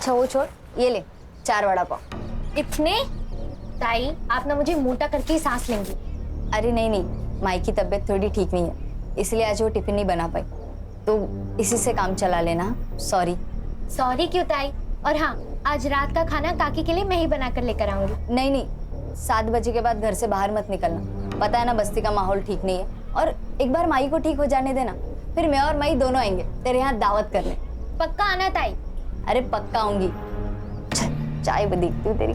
अच्छा वो छोड़, ये ले 4 वड़ा पाव। इतने? ताई आप ना मुझे मोटा करके ही सांस लेंगी। अरे नहीं नहीं, माई की तबीयत थोड़ी ठीक नहीं है, इसलिए आज वो टिफिन नहीं बना पाई, तो इसी से काम चला लेना। सॉरी। सॉरी क्यों ताई? और हाँ, आज रात का खाना काकी के लिए मैं ही बना कर लेकर आऊंगी। नहीं नहीं, 7 बजे के बाद घर से बाहर मत निकलना, पता है ना बस्ती का माहौल ठीक नहीं है। और एक बार माई को ठीक हो जाने देना, फिर मैं और माई दोनों आएंगे तेरे यहाँ दावत करने। पक्का आना ताई? अरे पक्का आऊंगी, चाय भी देखती हूँ तेरी।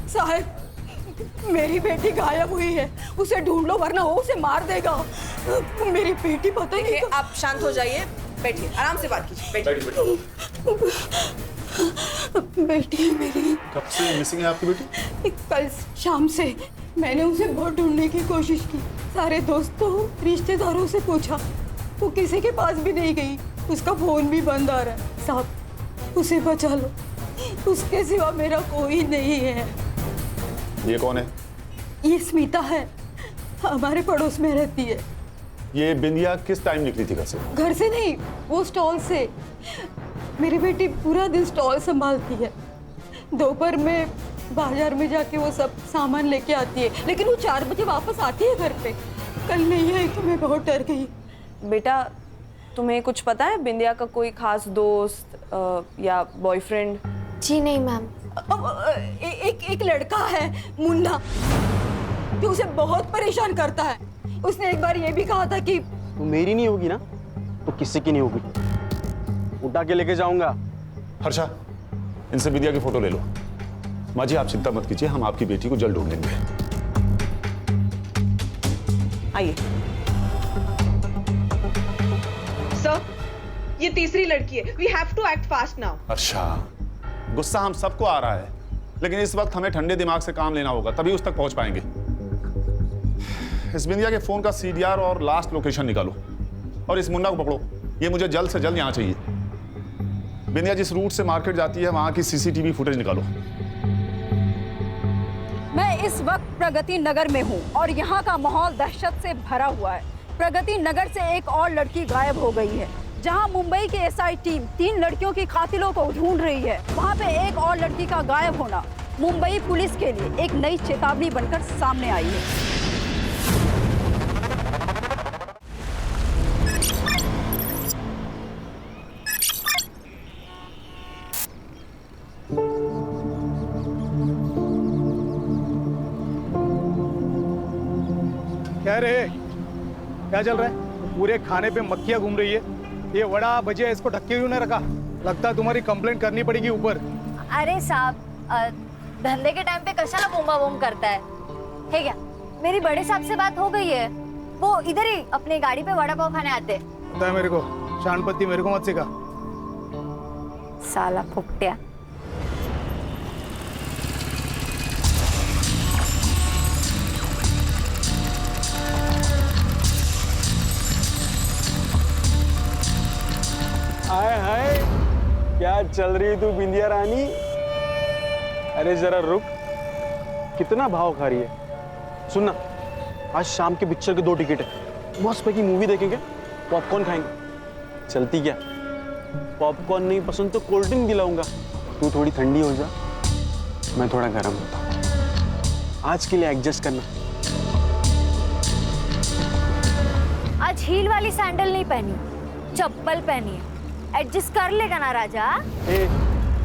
साहब, मेरी बेटी गायब हुई है, उसे ढूंढ लो वरना वो उसे मार देगा। मेरी बेटी पता नहीं। आप शांत हो जाइए, बैठिए, आराम से बात कीजिए, बैठिए। बेटी है मेरी। कब से मिसिंग है आपकी बेटी? कल शाम से मैंने उसे बहुत ढूंढने की कोशिश की, सारे दोस्तों रिश्तेदारों से पूछा, वो किसी के पास भी नहीं गई, उसका फोन भी बंद आ रहा है। साहब उसे बचा लो, उसके सिवा मेरा कोई नहीं है। ये कौन है? ये स्मिता है, हमारे पड़ोस में रहती है। ये बिंदिया किस टाइम निकली थी घर से? घर से नहीं, वो स्टॉल से। मेरी बेटी पूरा दिन स्टॉल संभालती है, दोपहर में बाजार में जाके वो सब सामान लेके आती है, लेकिन वो 4 बजे वापस आती है घर पे। कल नहीं आई तो मैं बहुत डर गई। बेटा तुम्हें कुछ पता है बिंदिया का कोई खास दोस्त या बॉयफ्रेंड? जी नहीं मैम। एक लड़का है मुन्ना, जो उसे बहुत परेशान करता है। उसने एक बार ये भी कहा था कि तो मेरी नहीं होगी ना तो किसी की नहीं होगी, उठा के लेके जाऊंगा। हर्षा, इनसे बिंदिया की फोटो ले लो। माँ जी आप चिंता मत कीजिए, हम आपकी बेटी को जल्द ढूंढ लेंगे। आइए। सर, ये तीसरी लड़की है, we have to act fast now. Harsha, गुस्सा हम सबको आ रहा है, लेकिन इस वक्त हमें ठंडे दिमाग से काम लेना होगा, तभी उस तक पहुंच पाएंगे। इस बिंदिया के फोन का CDR और लास्ट लोकेशन निकालो, और इस मुन्ना को पकड़ो। ये मुझे जल्द से जल्द यहाँ चाहिए। बिंदिया जिस रूट से मार्केट जाती है वहां की CCTV फुटेज निकालो। मैं इस वक्त प्रगति नगर में हूँ और यहाँ का माहौल दहशत से भरा हुआ है। प्रगति नगर से एक और लड़की गायब हो गई है, जहाँ मुंबई की SI टीम 3 लड़कियों की कातिलों को ढूंढ रही है। वहाँ पे एक और लड़की का गायब होना मुंबई पुलिस के लिए एक नई चेतावनी बनकर सामने आई है। क्या रे, क्या चल रहा है? पूरे खाने पे मक्खियां घूम रही है। ये वड़ा भजिया इसको ढके हुए नहीं रखा, लगता है तुम्हारी कंप्लेंट करनी पड़ेगी ऊपर। अरे साहब, धंधे के टाइम पे कशाला बोंबा बोम करता है क्या? मेरी बड़े साहब से बात हो गई है, वो इधर ही अपनी गाड़ी पे वड़ा पाव खाने आते। पता है मेरे को, शानपत्ती मेरे को मत सिखा। साला फुकटिया। हाय हाय, क्या चल रही तू बिंदिया रानी? अरे जरा रुक, कितना भाव खा रही है। सुनना, आज शाम के पिक्चर के 2 टिकट है, मस्त पैकी मूवी देखेंगे, पॉपकॉर्न खाएंगे। चलती क्या? पॉपकॉर्न नहीं पसंद तो कोल्ड ड्रिंक दिलाऊंगा, तू थोड़ी ठंडी हो जा, मैं थोड़ा गर्म होता हूँ। आज के लिए एडजस्ट करना। आज हील वाली सैंडल नहीं पहनी, चप्पल पहनी है, एडजस्ट कर लेगा ना राजा? ए,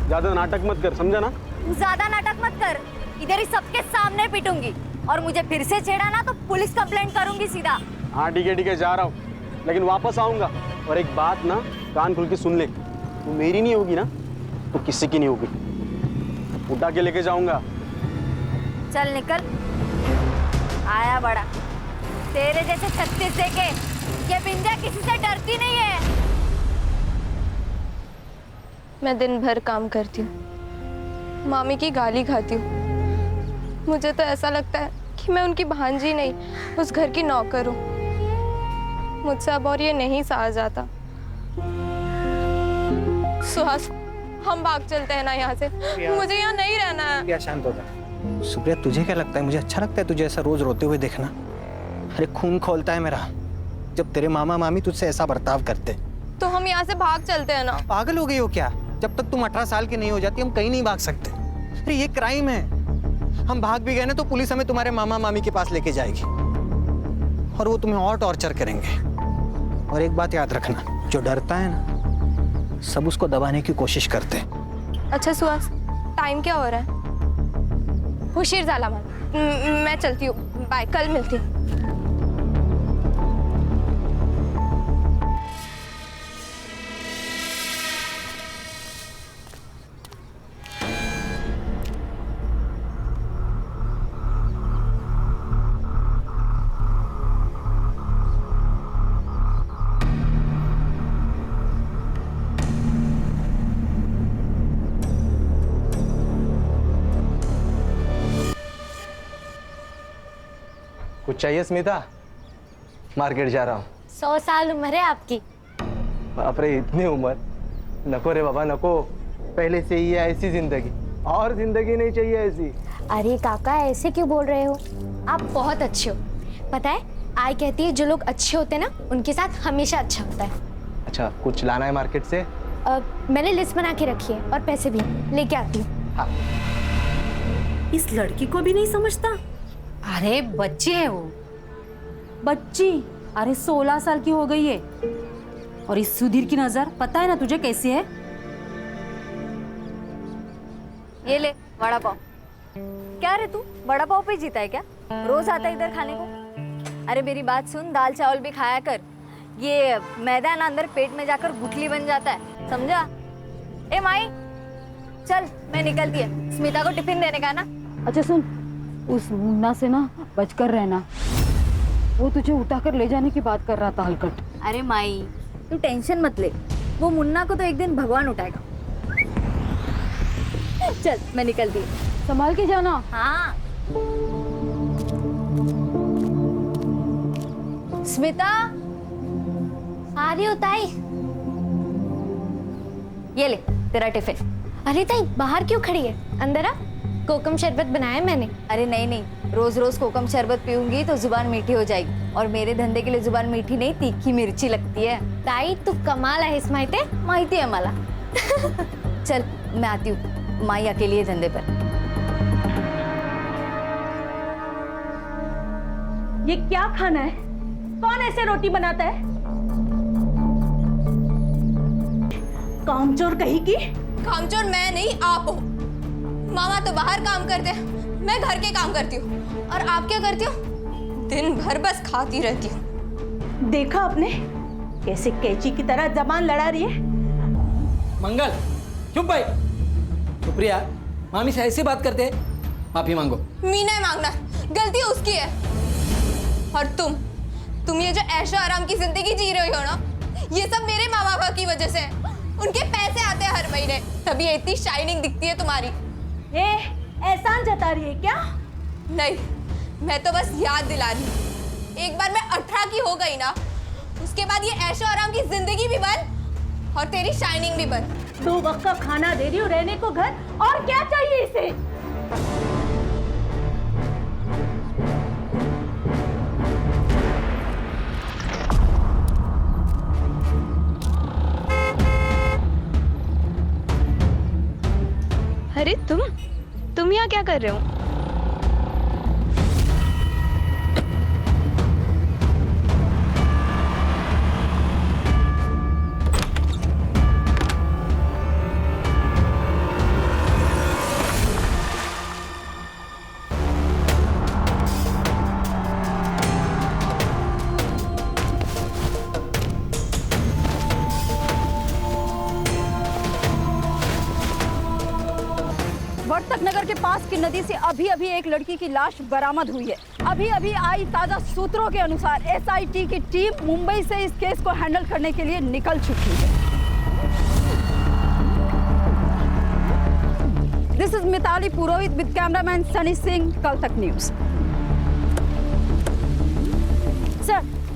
ज्यादा नाटक मत कर, समझा ना? ज्यादा नाटक मत कर, इधर ही सबके सामने पिटूंगी, और मुझे फिर से छेड़ा ना तो पुलिस कंप्लेंट करूंगी सीधा। हाँ ठीक है, जा रहा हूँ, लेकिन वापस आऊंगा। और एक बात ना कान खोल के सुन ले, वो मेरी नहीं होगी ना तो किसी की नहीं होगी, उठा के लेके जाऊंगा। चल निकल, आया बड़ा। तेरे जैसे 36 देके ये बिंदिया किसी से डरती नहीं है। मैं दिन भर काम करती हूँ, मामी की गाली खाती हूँ। मुझे तो ऐसा लगता है कि मैं उनकी भांजी नहीं, उस घर की नौकर हूँ। मुझसे अब और ये नहीं सहा जाता। सुहास, हम भाग चलते हैं ना यहाँ से। मुझे यहाँ नहीं रहना है। क्या शांत हो जा। सुप्रिया, तुझे क्या लगता है मुझे अच्छा लगता है तुझे ऐसा रोज रोते हुए देखना? अरे खून खोलता है मेरा जब तेरे मामा मामी तुझसे ऐसा बर्ताव करते। तो हम यहाँ से भाग चलते हैं ना। पागल हो गई हो क्या? जब तक तुम 18 साल की नहीं हो जाती हम कहीं नहीं भाग सकते। अरे ये क्राइम है। हम भाग भी गए ना तो पुलिस हमें तुम्हारे मामा मामी के पास लेके जाएगी और वो तुम्हें और टॉर्चर करेंगे। और एक बात याद रखना, जो डरता है ना सब उसको दबाने की कोशिश करते हैं। अच्छा सुहास, टाइम क्या हो रहा है? हुशीर जाला मान, मैं चलती हूँ। बाय, कल मिलती हूँ। कुछ चाहिए स्मिता? मार्केट जा रहा हूँ। 100 साल उम्र है आपकी। बाप रे, इतनी उम्र? नको रे बाबा नको। पहले से ही है ऐसी जिंदगी, और जिंदगी नहीं चाहिए ऐसी। अरे काका, ऐसे क्यों बोल रहे हो? आप बहुत अच्छे हो। पता है, आई कहती है जो लोग अच्छे होते हैं ना उनके साथ हमेशा अच्छा होता है। अच्छा, कुछ लाना है मार्केट से? मैंने लिस्ट बना के रखी है और पैसे भी लेके आती हूँ। हाँ। इस लड़की को भी नहीं समझता। अरे बच्ची है वो। बच्ची? अरे 16 साल की हो गई है। और इस सुधीर की नजर पता है ना तुझे कैसी है? ये ले वड़ा पाव। क्या रे तू वड़ा पाव पे जीता है क्या? रोज आता है इधर खाने को? अरे मेरी बात सुन, दाल चावल भी खाया कर। ये मैदा ना अंदर पेट में जाकर गुठली बन जाता है, समझा? ए माई, चल मैं निकलती है, स्मिता को टिफिन देने का ना। अच्छा सुन, उस मुन्ना से ना बचकर रहना। वो तुझे उठाकर ले जाने की बात कर रहा था हलकट। अरे माई, तू टेंशन मत ले, वो मुन्ना को तो एक दिन भगवान उठाएगा। चल मैं निकलती हूँ। संभाल के जाना। हाँ। स्मिता, आ रही हो ताई? ये ले तेरा टिफिन। अरे ताई, बाहर क्यों खड़ी है? अंदर आ, कोकम शरबत बनाया है मैंने। अरे नहीं नहीं, रोज रोज कोकम शरबत पीऊंगी तो जुबान मीठी हो जाएगी, और मेरे धंधे के लिए जुबान मीठी नहीं तीखी मिर्ची लगती है। ताई तू कमाल आहेस माहिती आहे? माहिती है मला। चल मैं आती हूँ, माई अकेली है धंधे पर। ये क्या खाना है? कौन ऐसे रोटी बनाता है? कामचोर कहीं की? कामचोर मैं नहीं, आप हो। मामा तो बाहर काम करते हैं, मैं घर के काम करती हूँ। और आप क्या करती हो? दिन भर बस खाती रहती हूँ। देखा आपने कैसे कैची की तरह जबान लड़ा रही है? मंगल, चुप भाई। सुप्रिया, मामी से ऐसे बात करते हैं? माफी मांगो। मीना मांगना, गलती उसकी है। और तुम ये जो ऐशो आराम की जिंदगी जी रही हो ना, ये सब मेरे माँ बाबा की वजह से। उनके पैसे आते हैं हर महीने, तभी ये इतनी शाइनिंग दिखती है तुम्हारी। एहसान जता रही है क्या? नहीं, मैं तो बस याद दिला रही हूँ। एक बार मैं 18 की हो गई ना, उसके बाद ये ऐशो आराम की जिंदगी भी बंद और तेरी शाइनिंग भी बंद। 2 वक्त का खाना दे रही हूँ, रहने को घर, और क्या चाहिए इसे? अरे तुम यहाँ क्या कर रहे हो? वर्तक नगर के पास की नदी से अभी अभी एक लड़की की लाश बरामद हुई है। अभी अभी आई ताजा सूत्रों के अनुसार एसआईटी की टीम मुंबई से इस केस को हैंडल करने के लिए निकल चुकी है। This is Mitali Purohit with cameraman Sunny Singh, Kal Tak news.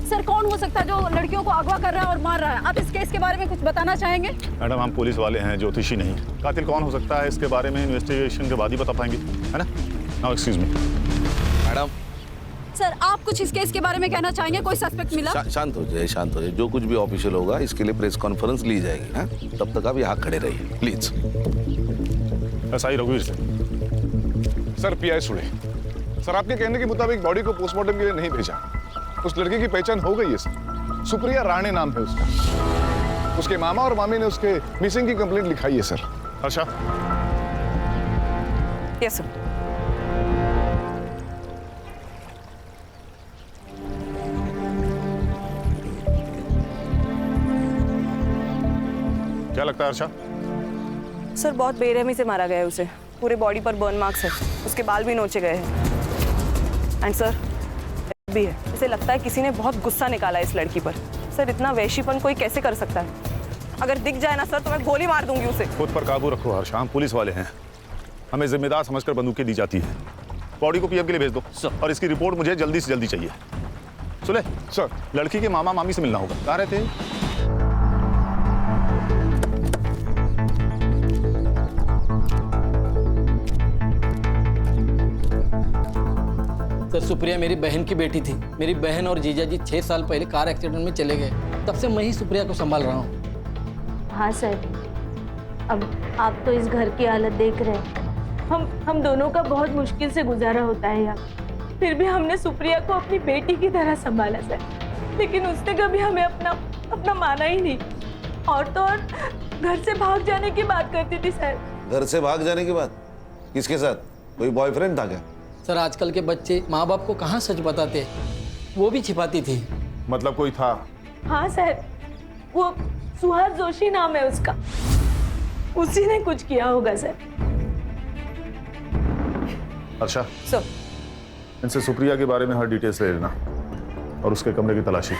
Sir कौन हो सकता है जो लड़कियों को अगवा कर रहा है और मार रहा है? आप इस केस के बारे में कुछ बताना चाहेंगे? मैडम, हम पुलिस वाले हैं, ज्योतिषी नहीं। कातिल कौन हो सकता है इसके बारे में इन्वेस्टिगेशन के बाद ही बता पाएंगे, है ना? Now excuse me madam. Sir आप कुछ इस केस के बारे में कहना चाहेंगे? कोई सस्पेक्ट मिला? शांत हो जाए, शांत हो जाए। जो कुछ भी ऑफिशियल होगा इसके लिए प्रेस कॉन्फ्रेंस ली जाएगी। हाँ, तब तक आप यहाँ खड़े रहिए प्लीज। एसआई रघुवीर सिंह। सर पीआई सुड़े, सर आपके कहने के मुताबिक बॉडी को पोस्टमार्टम के लिए नहीं भेजा। उस लड़की की पहचान हो गई है सर, सुप्रिया राणे नाम है उसका। उसके मामा और मामी ने उसके मिसिंग की कंप्लेंट लिखाई है सर। अच्छा, यस सर। क्या लगता है अर्षा? सर बहुत बेरहमी से मारा गया है उसे। पूरे बॉडी पर बर्न मार्क्स है, उसके बाल भी नोचे गए हैं। एंड सर भी है। इसे लगता है किसी ने बहुत गुस्सा निकाला है इस लड़की पर। सर इतना वैशीपन कोई कैसे कर सकता है? अगर दिख जाए ना सर तो मैं गोली मार दूंगी उसे। खुद पर काबू रखो हर्षा, हम पुलिस वाले हैं, हमें जिम्मेदार समझकर बंदूकें दी जाती है। बॉडी को पीएम के लिए भेज दो और इसकी रिपोर्ट मुझे जल्दी से जल्दी चाहिए। सुने सर, लड़की के मामा मामी से मिलना होगा। कहाँ रहते हैं? सर सुप्रिया मेरी बहन की बेटी थी। मेरी बहन और जीजा जी 6 साल पहले कार एक्सीडेंट में चले गए, तब से मैं ही सुप्रिया को संभाल रहा हूँ। हाँ सर, अब आप तो इस घर की हालत देख रहे हैं। हम दोनों का बहुत मुश्किल से गुजारा होता है यहाँ। फिर भी हमने सुप्रिया को अपनी बेटी की तरह संभाला सर, लेकिन उसने कभी हमें अपना माना ही नहीं। और तो और घर से भाग जाने की बात करती थी सर। घर से भाग जाने की बात? किसके साथ? कोई बॉयफ्रेंड था क्या? सर आजकल के बच्चे माँ बाप को कहाँ सच बताते, वो भी छिपाती थी। मतलब कोई था? हाँ सर, वो सुहास जोशी नाम है उसका, उसी ने कुछ किया होगा सर। अच्छा सर, इनसे सुप्रिया के बारे में हर डिटेल्स ले लेना और उसके कमरे की तलाशी।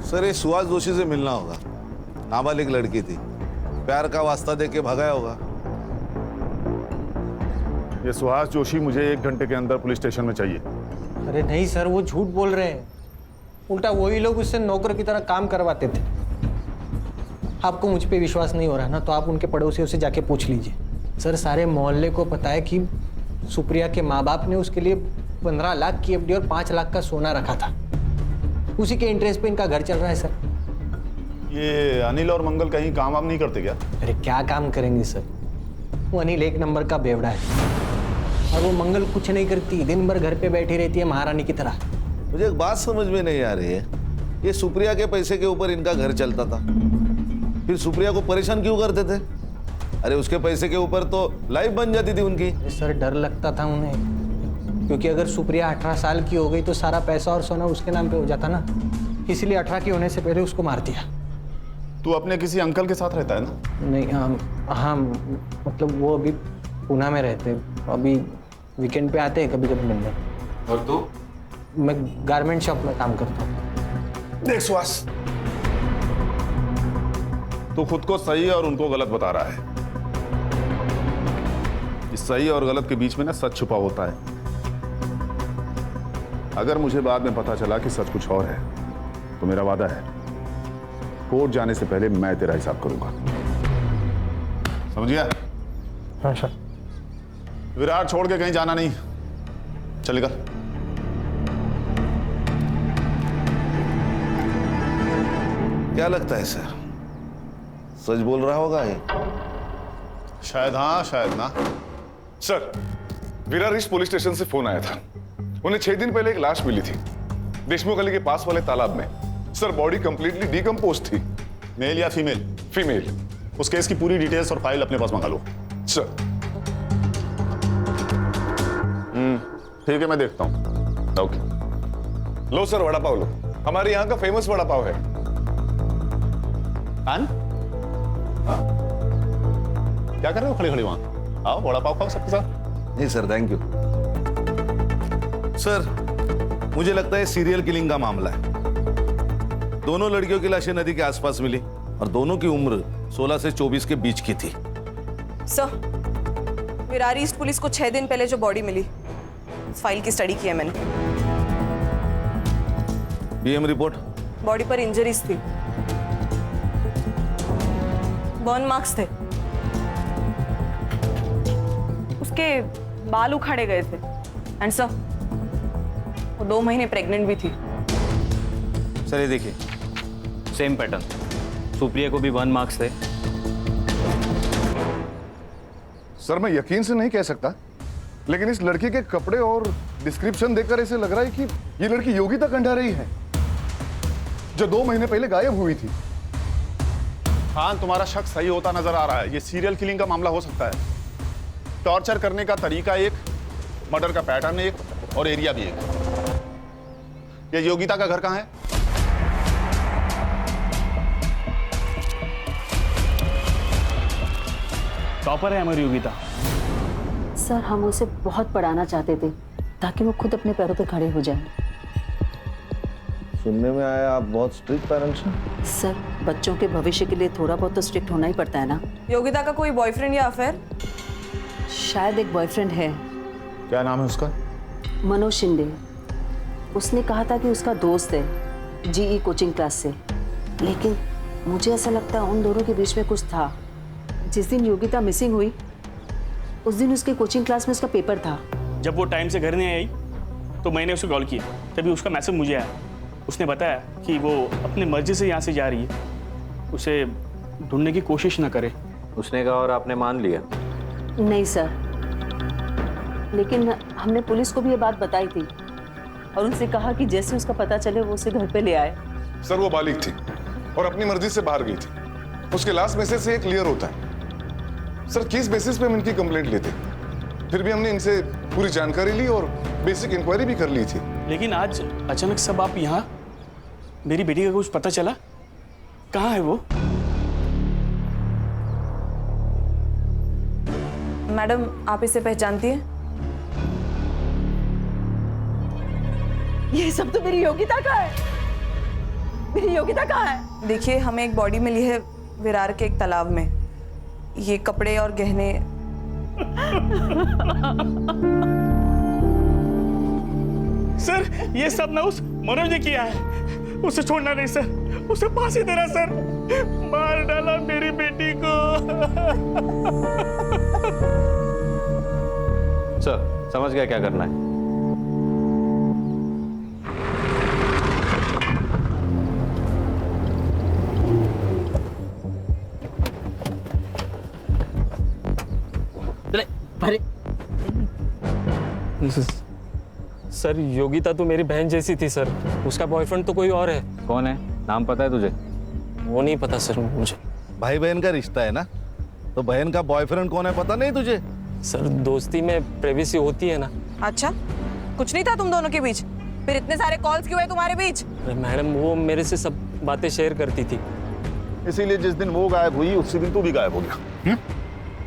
सर ये सुहास जोशी से मिलना होगा। नाबालिग लड़की थी, प्यार का वास्ता दे के भगाया होगा। ये सुहास जोशी मुझे 1 घंटे के अंदर पुलिस स्टेशन में चाहिए। अरे नहीं सर, वो झूठ बोल रहे हैं। उल्टा वही लोग उससे नौकर की तरह काम करवाते थे। आपको मुझ पे विश्वास नहीं हो रहा ना, तो आप उनके पड़ोसियों से जाके पूछ लीजिए। सर सारे मोहल्ले को पता है कि सुप्रिया के माँ बाप ने उसके लिए 15 लाख की एफडी और 5 लाख का सोना रखा था। उसी के इंटरेस्ट पे इनका घर चल रहा है सर। ये अनिल और मंगल कहीं काम वाम नहीं करते क्या? अरे क्या काम करेंगे सर, वो अनिल 1 नंबर का बेवड़ा है और वो मंगल कुछ नहीं करती, दिन भर घर पे बैठी रहती है महारानी की तरह। मुझे एक बात समझ में नहीं आ रही है, ये सुप्रिया के पैसे के ऊपर इनका घर चलता था, फिर सुप्रिया को परेशान क्यों करते थे? अरे उसके पैसे के ऊपर तो लाइफ बन जाती थी उनकी। सर डर लगता था उन्हें, क्योंकि अगर सुप्रिया 18 साल की हो गई तो सारा पैसा और सोना उसके नाम पे हो जाता ना, इसलिए 18 की होने से पहले उसको मार दिया। तू अपने किसी अंकल के साथ रहता है ना? नहीं हाँ मतलब वो अभी पूना में रहते, अभी वीकेंड पे आते हैं कभी कभी मिलने। और तू? मैं गारमेंट शॉप में काम करता हूँ। देख सुहास, तू खुद को सही और उनको गलत बता रहा है। इस सही और गलत के बीच में ना सच छुपा होता है। अगर मुझे बाद में पता चला कि सच कुछ और है तो मेरा वादा है, कोर्ट जाने से पहले मैं तेरा हिसाब करूंगा। समझ गया? हाँ सर। विराट छोड़ के कहीं जाना नहीं, चलेगा? क्या लगता है सर, सच बोल रहा होगा ये? शायद हाँ शायद ना। Sir Virar east police station से फोन आया था। उन्हें 6 दिन पहले एक लाश मिली थी देशमुख गली के पास वाले तालाब में। सर बॉडी कंप्लीटली डिकम्पोज थी। मेल या फीमेल? फीमेल। उस केस की पूरी डिटेल्स और फाइल अपने पास मंगा लो। सर ठीक है, मैं देखता हूँ। ओके। लो सर वड़ा पाव लो, हमारे यहाँ का फेमस वड़ा पाव है। क्या कर रहे हो खड़े खड़े वहां? आओ वड़ा पाव खाओ सबके साथ। नहीं सर, थैंक यू सर। मुझे लगता है सीरियल किलिंग का मामला है। दोनों लड़कियों की लाशें नदी के आसपास मिली और दोनों की उम्र 16 से 24 के बीच की थी। सर, विरार ईस्ट पुलिस को 6 दिन पहले जो बॉडी मिली, उस फाइल की स्टडी की है मैंने। BM report? बॉडी पर इंजरीज थी, बर्न मार्क्स थे, उसके बाल उखाड़े गए थे। एंड सर, वो 2 महीने प्रेग्नेंट भी थी। सर ये देखिए, सेम पैटर्न, सुप्रिया को भी 1 मार्क्स थे। सर मैं यकीन से नहीं कह सकता, लेकिन इस लड़की के कपड़े और डिस्क्रिप्शन देखकर ऐसे लग रहा है कि ये लड़की योगिता कंडारी है, जो 2 महीने पहले गायब हुई थी। खान, तुम्हारा शक सही होता नजर आ रहा है। ये सीरियल किलिंग का मामला हो सकता है। टॉर्चर करने का तरीका एक, मर्डर का पैटर्न एक, और एरिया भी एक। ये योगिता का घर कहाँ है? टॉपर है हमारी योगिता। सर हम उसे बहुत पढ़ाना चाहते थे ताकि वो खुद अपने पैरों पे खड़े हो जाए। सुनने में आया आप बहुत स्ट्रिक्ट पेरेंट्स हैं। सर बच्चों के भविष्य के लिए थोड़ा बहुत तो स्ट्रिक्ट होना ही पड़ता है ना। योगिता का कोई बॉयफ्रेंड या अफेयर? शायद एक बॉयफ्रेंड है। क्या नाम है उसका? मनोज शिंदे। उसने कहा था कि उसका दोस्त है जीई कोचिंग क्लास से, लेकिन मुझे ऐसा लगता है उन दोनों के बीच में कुछ था। जिस दिन योगिता मिसिंग हुई उस दिन उसके कोचिंग क्लास में उसका पेपर था। जब वो टाइम से घर नहीं आई तो मैंने उसे कॉल किया, तभी उसका मैसेज मुझे आया। उसने बताया कि वो अपनी मर्जी से यहाँ से जा रही है, उसे ढूंढने की कोशिश ना करे। उसने कहा और आपने मान लिया? नहीं सर, लेकिन हमने पुलिस को भी ये बात बताई थी और उनसे कहा कि जैसे उसका पता चले वो उसे घर पे ले आए। सर वो बालिग थी और अपनी मर्जी से बाहर गई थी। उसके लास्ट मैसेज से ये क्लियर होता है। सर किस बेसिस पे हम इनकी कंप्लेंट लेते, फिर भी हमने इनसे पूरी जानकारी ली और बेसिक इंक्वायरी भी कर ली थी। लेकिन आज अचानक सब आप यहाँ, मेरी बेटी का कुछ पता चला? कहाँ है वो? मैडम आप इसे पहचानती हैं? ये सब तो मेरी योगिता का है। मेरी योगिता कहाँ है? देखिए, हमें एक बॉडी मिली है विरार के एक तालाब में। ये कपड़े और गहने सर ये सब ना उस मनोज ने किया है। उसे छोड़ना नहीं सर, उसे फांसी देना सर। मार डाला मेरी बेटी को। सर समझ गया क्या करना है। सर योगिता तो मेरी बहन जैसी थी सर, उसका बॉयफ्रेंड तो कोई और है। कौन है? नाम पता है तुझे? वो नहीं पता सर मुझे। भाई बहन का रिश्ता है ना, तो बहन का बॉयफ्रेंड कौन है पता नहीं तुझे? सर दोस्ती में प्राइवेसी होती है ना। अच्छा, कुछ नहीं था तुम दोनों के बीच? फिर इतने सारे कॉल्स क्यों है तुम्हारे बीच? अरे मैडम वो मेरे से सब बातें शेयर करती थी। इसीलिए जिस दिन वो गायब हुई उसी दिन तू भी गायब हो गया।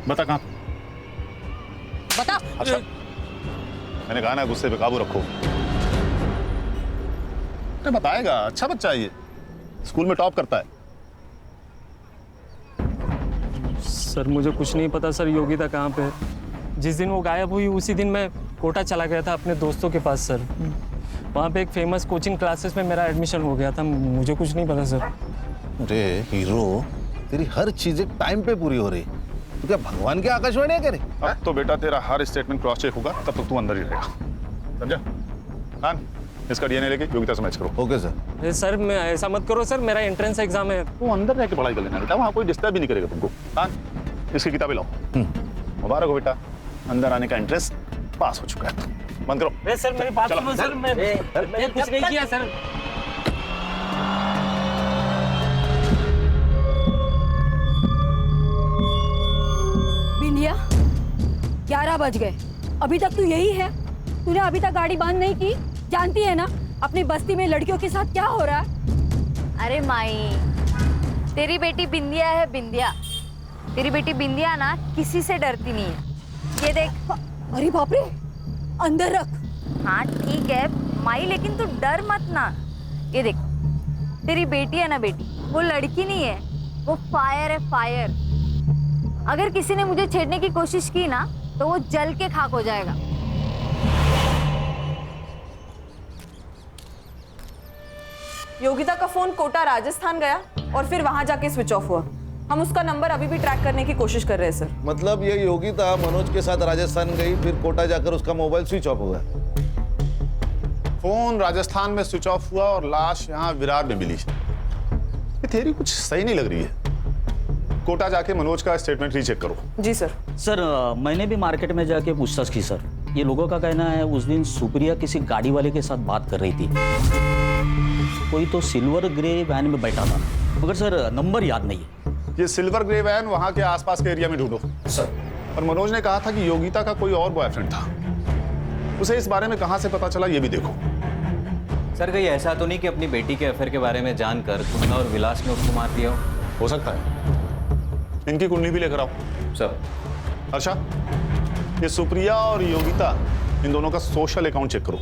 बता कहाँ? बता। अच्छा, मैंने कहा ना गुस्से पे काबू रखो। अरे बताएगा, अच्छा बच्चा है ये, स्कूल में टॉप करता है। सर मुझे कुछ नहीं पता सर योगिता कहाँ पे है। जिस दिन वो गायब हुई उसी दिन मैं कोटा चला गया था अपने दोस्तों के पास सर। वहाँ पे एक फेमस कोचिंग क्लासेस में मेरा एडमिशन हो गया था। मुझे कुछ नहीं पता सर। अरे हीरो, तेरी हर चीजें टाइम पे पूरी हो रही। तू क्या भगवान के आकाशवाणी है क्या रे? अब तो बेटा तेरा हर स्टेटमेंट क्रॉस चेक होगा, तब तक तू अंदर ही रहेगा। समझा? खान, इसका डीएनए लेके योगिता से मैच करो। Okay sir. अरे सर मैं ऐसा मत करो सर, मेरा एंट्रेंस एग्जाम है। तू अंदर रह के पढ़ाई कर लेना बेटा, वहाँ कोई डिस्टर्ब भी नहीं करेगा तुमको। खान, इसकी किताबें लाओ। मुबारक हो बेटा, अंदर आने का इंटरेस्ट पास हो चुका है। बंद करो। सर मेरी बात सुनो सर, मैं कुछ नहीं किया सर। बिंदिया, 11 बज गए, अभी तक तू यही है? तूने अभी तक गाड़ी बंद नहीं की? जानती है ना अपनी बस्ती में लड़कियों के साथ क्या हो रहा है? अरे माई, तेरी बेटी बिंदिया है बिंदिया, तेरी बेटी बिंदिया ना किसी से डरती नहीं है। ये देख। अरे बाप रे, अंदर रख। हाँ ठीक है माई, लेकिन तू डर मत ना। ये देख, तेरी बेटी है ना बेटी, वो लड़की नहीं है, वो फायर है, फायर। अगर किसी ने मुझे छेड़ने की कोशिश की ना तो वो जल के खाक हो जाएगा। योगिता का फोन कोटा राजस्थान गया और फिर वहां जाके स्विच ऑफ हुआ। हम उसका नंबर अभी भी ट्रैक करने की कोशिश कर रहे हैं सर। मतलब ये योगिता मनोज के साथ राजस्थान गई, फिर कोटा जाकर उसका मोबाइल स्विच ऑफ हो गया। फोन राजस्थान में स्विच ऑफ हुआ और लाश यहाँ विरार में मिली। ये थ्योरी कुछ सही नहीं लग रही है। कोटा जाके मनोज का स्टेटमेंट रीचेक करो। जी सर। सर मैंने भी मार्केट में जाके पूछताछ की सर। ये लोगों का कहना है उस दिन सुप्रिया किसी गाड़ी वाले के साथ बात कर रही थी। कोई तो सिल्वर ग्रे वैन में बैठा था, मगर सर नंबर याद नहीं है। ये सिल्वर ग्रे वैन वहां के आसपास के एरिया में ढूंढो सर। और मनोज ने कहा था कि योगिता का कोई और बॉयफ्रेंड था। उसे इस बारे में कहां से पता चला ये भी देखो। सर कहीं ऐसा तो नहीं कि अपनी बेटी के अफेयर के बारे में जानकर तुमने और विलास ने उसको मार दिया हो सकता है। इनकी कुंडली भी लेकर आओ सर। अच्छा, ये सुप्रिया और योगिता, इन दोनों का सोशल अकाउंट चेक करो।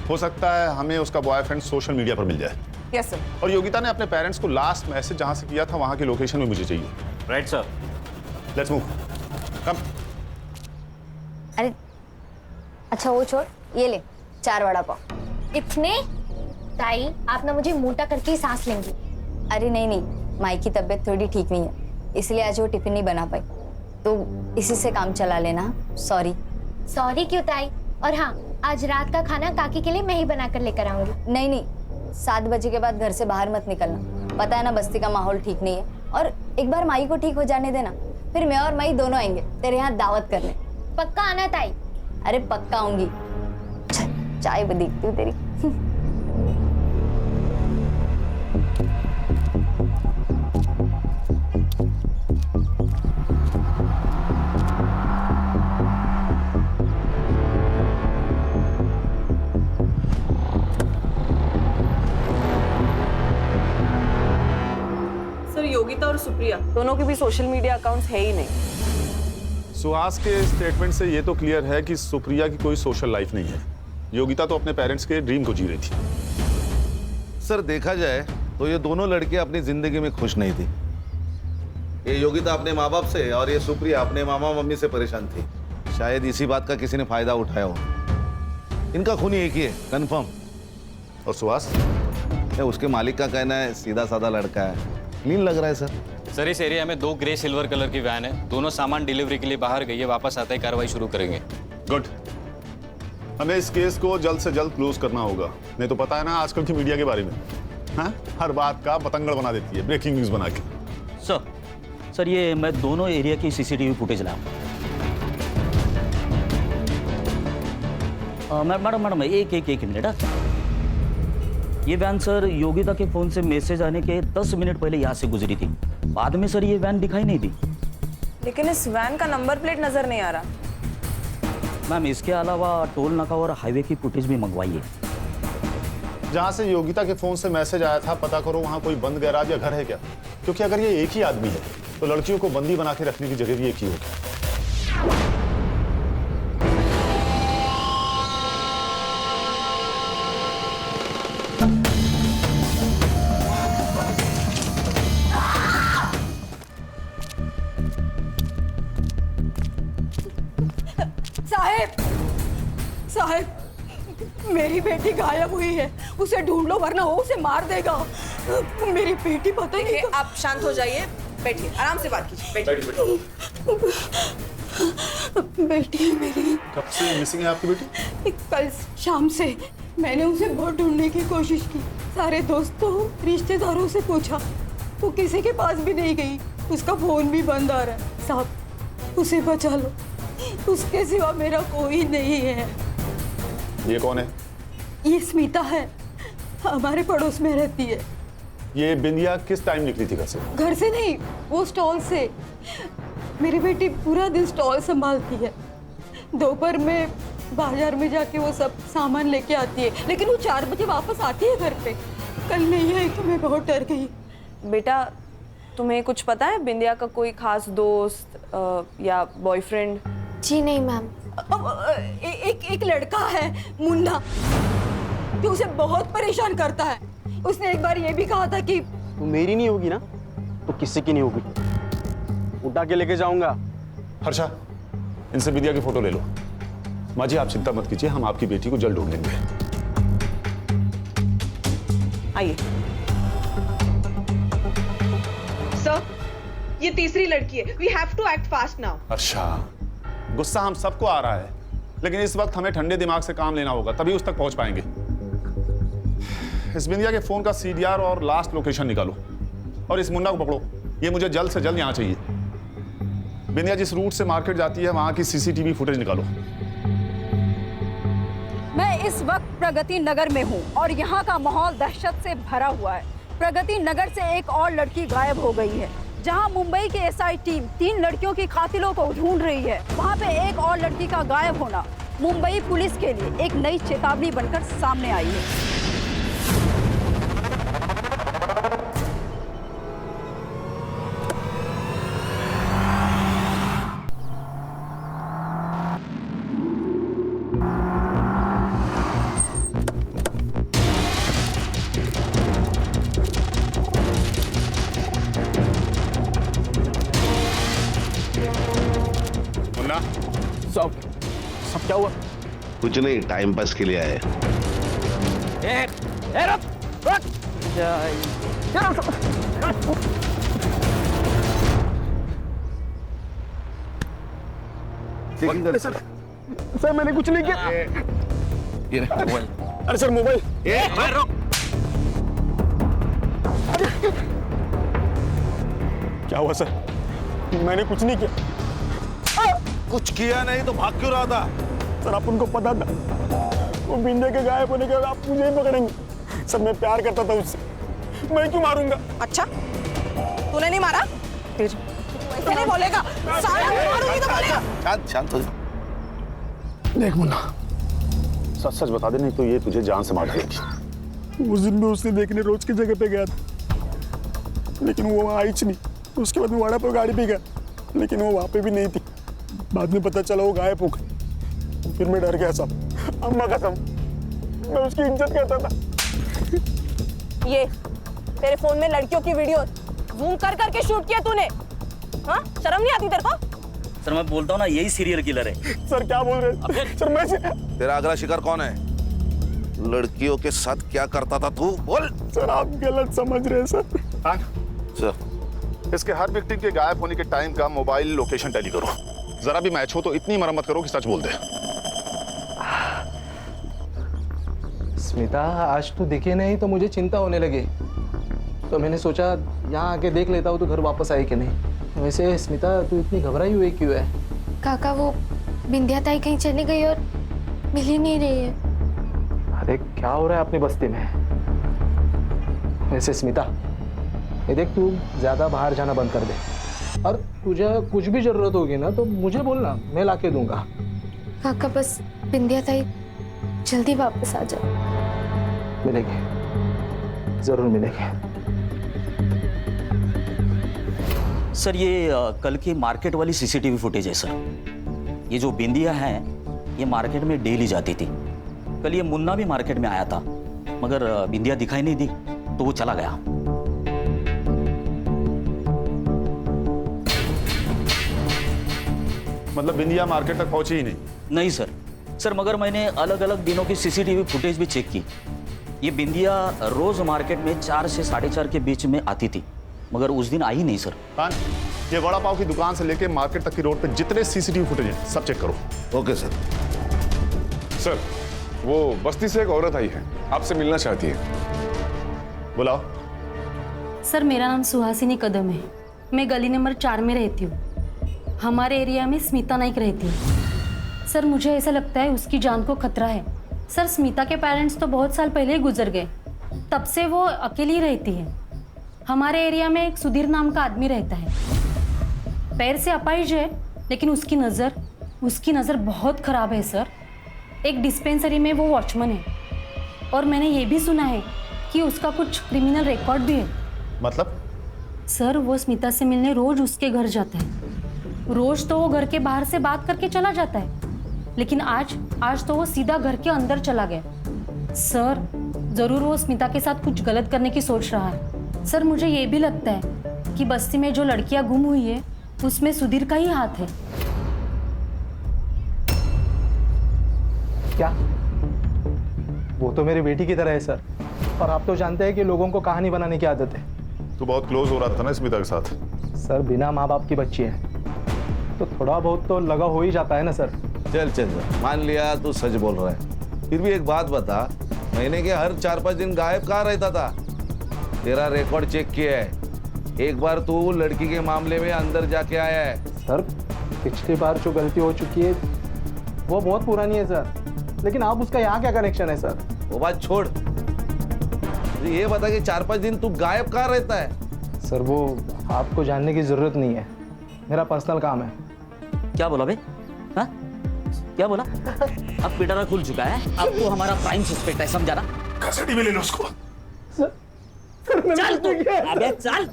हो सकता है हमें उसका बॉयफ्रेंड सोशल मीडिया पर मिल जाए। Yes sir. और योगिता ने अपने पेरेंट्स को लास्ट मैसेज जहां से किया था वहां की लोकेशन भी मुझे चाहिए। Right sir. Let's move. Come. अरे अच्छा वो छोड़, ये ले 4 वड़ा पाव। इतने? ताई आप ना मुझे मोटा करके ही सांस लेंगी। अरे नहीं नहीं, माई की तबीयत थोड़ी ठीक नहीं है, इसलिए आज वो टिफिन नहीं बना पाई, तो इसी से काम चला लेना। सॉरी। सॉरी क्यों ताई? और हाँ, आज रात का खाना काकी के लिए मैं ही बना कर लेकर आऊंगी। नहीं नहीं, 7 बजे के बाद घर से बाहर मत निकलना। पता है ना बस्ती का माहौल ठीक नहीं है, और एक बार माई को ठीक हो जाने देना, फिर मैं और माई दोनों आएंगे तेरे यहाँ दावत करने। पक्का आना ताई? अरे पक्का आऊंगी। चाय भी देखती हूँ तेरी। सर योगिता और सुप्रिया दोनों के भी सोशल मीडिया अकाउंट्स है ही नहीं। सुहास के स्टेटमेंट से ये तो क्लियर है कि सुप्रिया की कोई सोशल लाइफ नहीं है। योगिता तो अपने पेरेंट्स के ड्रीम को जी रही थी। सर देखा जाए तो ये दोनों लड़कियां अपनी जिंदगी में खुश नहीं थी। ये योगिता अपने माँ बाप से और ये सुप्रिया अपने मामा मम्मी से परेशान थी। शायद इसी बात का किसी ने फायदा उठाया हो। इनका खून एक ही है, कंफर्म। और सुहास? उसके मालिक का कहना है सीधा साधा लड़का है, क्लीन लग रहा है सर। सर इस एरिया में 2 ग्रे सिल्वर कलर की वैन है, दोनों सामान डिलीवरी के लिए बाहर गई है, वापस आते ही कार्रवाई शुरू करेंगे। गुड। हमें इस केस को जल्द से जल्द क्लोज करना होगा, नहीं तो पता है ना आजकल की मीडिया के बारे में, हाँ? हर बात का पतंगड़ बना देती है, ब्रेकिंग न्यूज बना के। सर ये मैं दोनों एरिया की सीसीटीवी फुटेज लाऊंगा। मैडम एक मिनट। ये वैन सर योगिता के फोन से मैसेज आने के 10 मिनट पहले यहाँ से गुजरी थी। बाद में सर ये वैन दिखाई नहीं दी। लेकिन इस वैन का नंबर प्लेट नजर नहीं आ रहा। मैम इसके अलावा टोल नाका और हाईवे की फुटेज भी मंगवाइए। जहाँ से योगिता के फोन से मैसेज आया था पता करो वहाँ कोई बंद गैराज या घर है क्या, क्योंकि अगर ये एक ही आदमी है तो लड़कियों को बंदी बना के रखने की जगह भी एक ही होगी। साहब मेरी बेटी गायब हुई है, उसे ढूंढ लो वरना वो उसे मार देगा। मेरी बेटी पता नहीं। आप शांत हो जाइए, बैठिए, आराम से बात कीजिए, बैठिए। बेटी है मेरी। कब से मिसिंग है आपकी बेटी? कल शाम से मैंने उसे बहुत ढूंढने की कोशिश की, सारे दोस्तों रिश्तेदारों से पूछा, वो किसी के पास भी नहीं गई, उसका फोन भी बंद आ रहा है। साहब उसे बचा लो, उसके सिवा मेरा कोई नहीं है। ये कौन है? ये स्मिता है, हमारे पड़ोस में रहती है। ये बिंदिया किस टाइम निकली थी घर से? घर से नहीं, वो स्टॉल से। मेरी बेटी पूरा दिन स्टॉल संभालती है, दोपहर में बाजार में जाके वो सब सामान लेके आती है, लेकिन वो 4 बजे वापस आती है घर पे। कल नहीं आई तो मैं बहुत डर गई। बेटा तुम्हें कुछ पता है बिंदिया का कोई खास दोस्त या बॉयफ्रेंड? जी नहीं मैम। एक लड़का है मुन्ना, जो उसे बहुत परेशान करता है। उसने एक बार ये भी कहा था कि तो मेरी नहीं होगी ना तो किसी की नहीं होगी, उठा के लेके जाऊंगा। हर्षा, इनसे विद्या की फोटो ले लो। माँ जी आप चिंता मत कीजिए, हम आपकी बेटी को जल्द ढूंढ लेंगे। आइए सर, ये तीसरी लड़की है। We have to act fast now. अच्छा, गुस्सा हम सबको आ रहा है, लेकिन इस वक्त हमें ठंडे दिमाग से काम लेना होगा, तभी उस तक पहुंच पाएंगे। इस बिंदिया के फोन का सीडीआर और लास्ट लोकेशन निकालो और इस मुन्ना को पकड़ो। ये मुझे जल्द से जल्द यहाँ चाहिए। बिंदिया जिस रूट से मार्केट जाती है वहां की सीसीटीवी फुटेज निकालो। मैं इस वक्त प्रगति नगर में हूँ और यहाँ का माहौल दहशत से भरा हुआ है। प्रगति नगर से एक और लड़की गायब हो गई है। जहाँ मुंबई की एसआई टीम 3 लड़कियों की कातिलों को ढूंढ रही है, वहाँ पे एक और लड़की का गायब होना मुंबई पुलिस के लिए एक नई चेतावनी बनकर सामने आई है। सब क्या हुआ? कुछ नहीं, टाइम पास के लिए आए। सर मैंने कुछ नहीं किया। अरे सर मोबाइल। क्या हुआ सर? मैंने कुछ नहीं किया। कुछ किया नहीं तो भाग क्यों रहा था? सर आप उनको पता था वो बिंदे के गायब होने के बाद आप मुझे ही पकड़ेंगे। सर मैं प्यार करता था उससे, मैं क्यों मारूंगा? अच्छा, तूने नहीं मारा? ऐसे नहीं बोलेगा। साला मारूंगी तो बोलेगा। शांत शांत हो जा। देख मुन्ना, सच सच बता दे, नहीं तो ये तुझे जान से मार डालेगी। उस दिन भी उसने देखने रोज की जगह पे गया था, लेकिन वो वहाँ आई नहीं। उसके बाद मैं वड़ा पर गाड़ी पे गया, लेकिन वो वहाँ पे भी नहीं थी। बाद में पता चला वो गायब हो गई। फिर मैं डर गया साहब, अम्मा कसम, मैं उसकी इज्जत करता था। ये तेरे फोन में लड़कियों की वीडियो जूम कर करके शूट किया तूने? हाँ, शर्म नहीं आती तेरे को? सर मैं बोलता हूँ ना, यही सीरियल किलर है। सर क्या बोल रहे हैं? सर मैं तेरा अगला शिकार कौन है? लड़कियों के साथ क्या करता था तू? बोल। सर आप गलत समझ रहे हैं सर। सर, इसके हर विक्टिम के गायब होने के टाइम का मोबाइल लोकेशन टैली करो। जरा भी मैच हो तो इतनी मरम्मत करो कि सच बोल दे। स्मिता, आज तो दिखे नहीं तो मुझे चिंता होने लगी, तो मैंने सोचा यहाँ आके देख लेता हूँ तो घर वापस आई कि नहीं। वैसे स्मिता, तू इतनी घबराई हुई क्यों है? काका, वो बिंदिया ताई कहीं चली गई और मिल ही नहीं रही है। अरे क्या हो रहा है अपनी बस्ती में? वैसे स्मिता, ये देख, तू ज्यादा बाहर जाना बंद कर दे, और तुझे कुछ भी जरूरत होगी ना तो मुझे बोलना, मैं लाके दूंगा। काका बस बिंदिया ताई जल्दी वापस आ जाए। मिलेंगे, जरूर मिलेंगे। सर ये कल की मार्केट वाली सीसीटीवी फुटेज है सर। ये जो बिंदिया है ये मार्केट में डेली जाती थी। कल ये मुन्ना भी मार्केट में आया था, मगर बिंदिया दिखाई नहीं दी तो वो चला गया। मतलब बिंदिया मार्केट तक पहुंची ही नहीं? नहीं सर। सर मगर मैंने अलग अलग दिनों की सीसीटीवी फुटेज भी चेक की। ये बिंदिया रोज मार्केट में 4 से 4:30 के बीच में आती थी, मगर उस दिन आई नहीं सर। ये वड़ा पाव की दुकान से लेके मार्केट तक की रोड पे जितने सीसीटीवी फुटेज हैं सब चेक करो। Okay sir. सर, वो बस्ती से एक औरत आई है, आपसे मिलना चाहती है। बुलाओ। सर मेरा नाम सुहासिनी कदम है, मैं गली नंबर 4 में रहती हूँ। हमारे एरिया में स्मिता नाइक रहती है। सर मुझे ऐसा लगता है उसकी जान को खतरा है। सर स्मिता के पेरेंट्स तो बहुत साल पहले ही गुजर गए, तब से वो अकेली रहती है। हमारे एरिया में एक सुधीर नाम का आदमी रहता है, पैर से अपाहिज है, लेकिन उसकी नज़र बहुत ख़राब है सर। एक डिस्पेंसरी में वो वॉचमैन है, और मैंने ये भी सुना है कि उसका कुछ क्रिमिनल रिकॉर्ड भी है। मतलब सर वो स्मिता से मिलने रोज उसके घर जाता है। रोज तो वो घर के बाहर से बात करके चला जाता है, लेकिन आज तो वो सीधा घर के अंदर चला गया। सर जरूर वो स्मिता के साथ कुछ गलत करने की सोच रहा है। सर मुझे ये भी लगता है कि बस्ती में जो लड़कियां गुम हुई है उसमें सुधीर का ही हाथ है। क्या? वो तो मेरी बेटी की तरह है सर, और आप तो जानते हैं कि लोगों को कहानी बनाने की आदत है। तू बहुत क्लोज हो रहा था ना स्मिता के साथ। सर बिना माँ बाप की बच्ची है तो थोड़ा बहुत तो लगा हो ही जाता है ना सर। चल चल चल, मान लिया तू सच बोल रहा है, फिर भी एक बात बता, महीने के हर 4-5 दिन गायब कहाँ रहता था? तेरा रिकॉर्ड चेक किया है, एक बार तू लड़की के मामले में अंदर जाके आया है। सर पिछली बार जो गलती हो चुकी है वो बहुत पुरानी है सर, लेकिन आप उसका यहाँ क्या कनेक्शन है सर? वो बात छोड़, ये बता कि 4-5 दिन तू गायब कहाँ रहता है? सर वो आपको जानने की जरूरत नहीं है, मेरा पर्सनल काम है। क्या बोला बे? हाँ? क्या बोला? अब पिटारा खुल चुका है, अब तो हमारा प्राइम सस्पेक्ट है, समझा ना? कस्टडी में ले लो उसको। चल तू, अबे चल।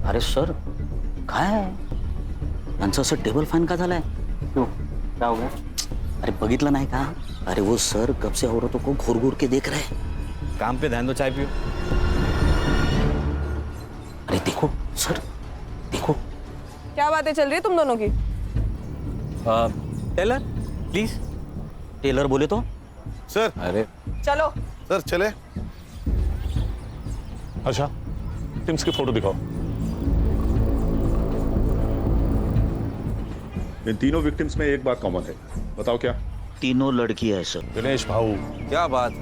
अरे सर काय आहे यांचं असं टेबल फॅन का झालाय? क्यों क्या हो गया? अरे बघितलं नाही का? अरे वो सर कब से औरतों को घूर घूर के देख रहे हैं। काम पे ध्यान दो, चाय पियो। अरे देखो सर, देखो। क्या बातें चल रही है तुम दोनों की? Taylor please. टेलर बोले तो? सर। अरे चलो सर चले। अच्छा टिम्स की फोटो दिखाओ। इन तीनों विक्टिम्स में एक बात कॉमन है, बताओ क्या? तीनों लड़की है सर। दिनेश भाऊ, क्या बात,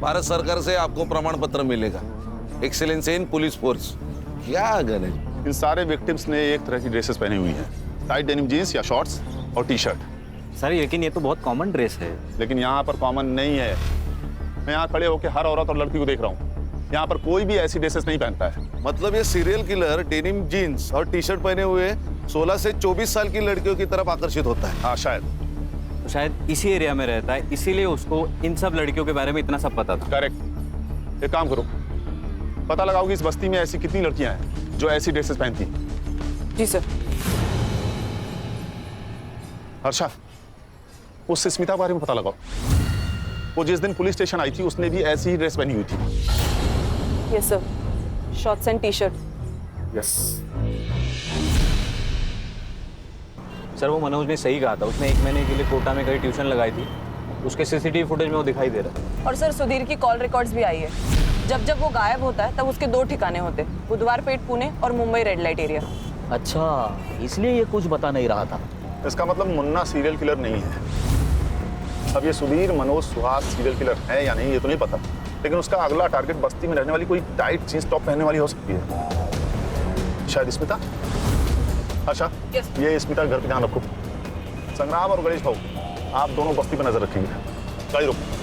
भारत सरकार से आपको प्रमाण पत्र मिलेगा, एक्सेलेंस इन पुलिस फोर्स। क्या गलत? इन सारे विक्टिम्स ने एक तरह की ड्रेसेस पहनी हुई हैं, टाइट डेनिम जीन्स या शॉर्ट्स और टी शर्ट। सर लेकिन ये तो बहुत कॉमन ड्रेस है। लेकिन यहाँ पर कॉमन नहीं है। मैं यहाँ खड़े होकर हर औरत और लड़की को देख रहा हूँ, यहाँ पर कोई भी ऐसी ड्रेसेस नहीं पहनता है। मतलब ये सीरियल किलर डेनिम जीन्स और टी शर्ट पहने हुए 16 से 24 साल की लड़कियों की तरफ आकर्षित होता है। हाँ शायद। तो शायद इसी एरिया में रहता है, इसीलिए उसको इन सब लड़कियों के बारे में इतना सब पता था। करेक्ट। एक काम करो, पता लगाओ कि इस बस्ती में ऐसी कितनी लड़कियां हैं जो ऐसी ड्रेसेस पहनती हैं। जी सर। हर्षा, उससे स्मिता के बारे में पता लगाओ। वो जिस दिन पुलिस स्टेशन आई थी उसने भी ऐसी ही ड्रेस पहनी हुई थी। Yes sir, shorts and T shirt. Yes. Sir वो मनोज ने सही कहा था, उसने 1 महीने के लिए कोटा में कहीं ट्यूशन लगाई थी, उसके सीसीटीवी फुटेज में वो दिखाई दे रहा है। और सर सुधीर की कॉल रिकॉर्ड्स भी आई है। जब जब वो गायब होता है तब उसके 2 ठिकाने होते हैं, बुधवार पेट पुणे और मुंबई रेड लाइट एरिया। अच्छा इसलिए ये कुछ बता नहीं रहा था। इसका मतलब मुन्ना सीरियल किलर नहीं है। अब ये सुधीर मनोज सुहास सीरियल किलर है या नहीं ये तो नहीं पता, लेकिन उसका अगला टारगेट बस्ती में रहने वाली कोई टाइट जींस टॉप पहनने वाली हो सकती है। शायद स्मिता। अच्छा ये स्मिता घर पे ध्यान रखो। संग्राम और गणेश भाऊ, आप दोनों बस्ती पर नजर रखेंगे। गाड़ी रोको।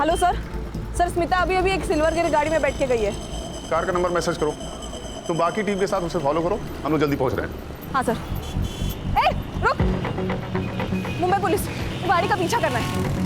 Hello sir. सर स्मिता अभी अभी एक सिल्वर गियर गाड़ी में बैठ के गई है। कार का नंबर मैसेज करो, तुम बाकी टीम के साथ उसे फॉलो करो, हम लोग जल्दी पहुंच रहे हैं। हाँ सर। ए रुक, मुंबई पुलिस गाड़ी का पीछा करना है।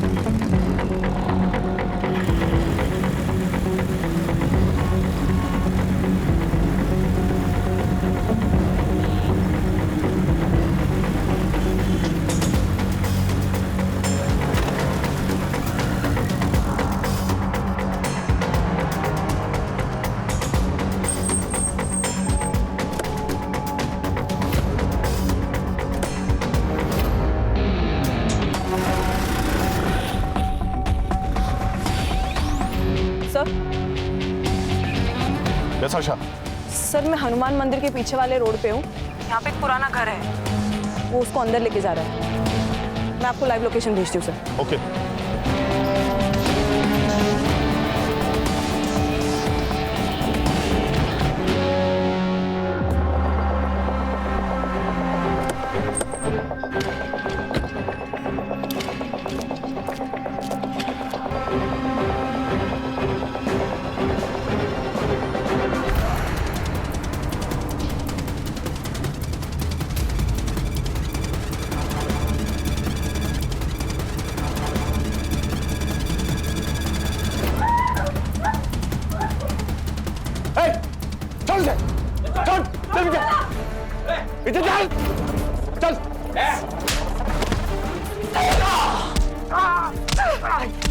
Yes, Harsha. सर मैं हनुमान मंदिर के पीछे वाले रोड पे हूँ। यहाँ पे एक पुराना घर है, वो उसको अंदर लेके जा रहा है। मैं आपको लाइव लोकेशन भेजती हूँ सर। Okay.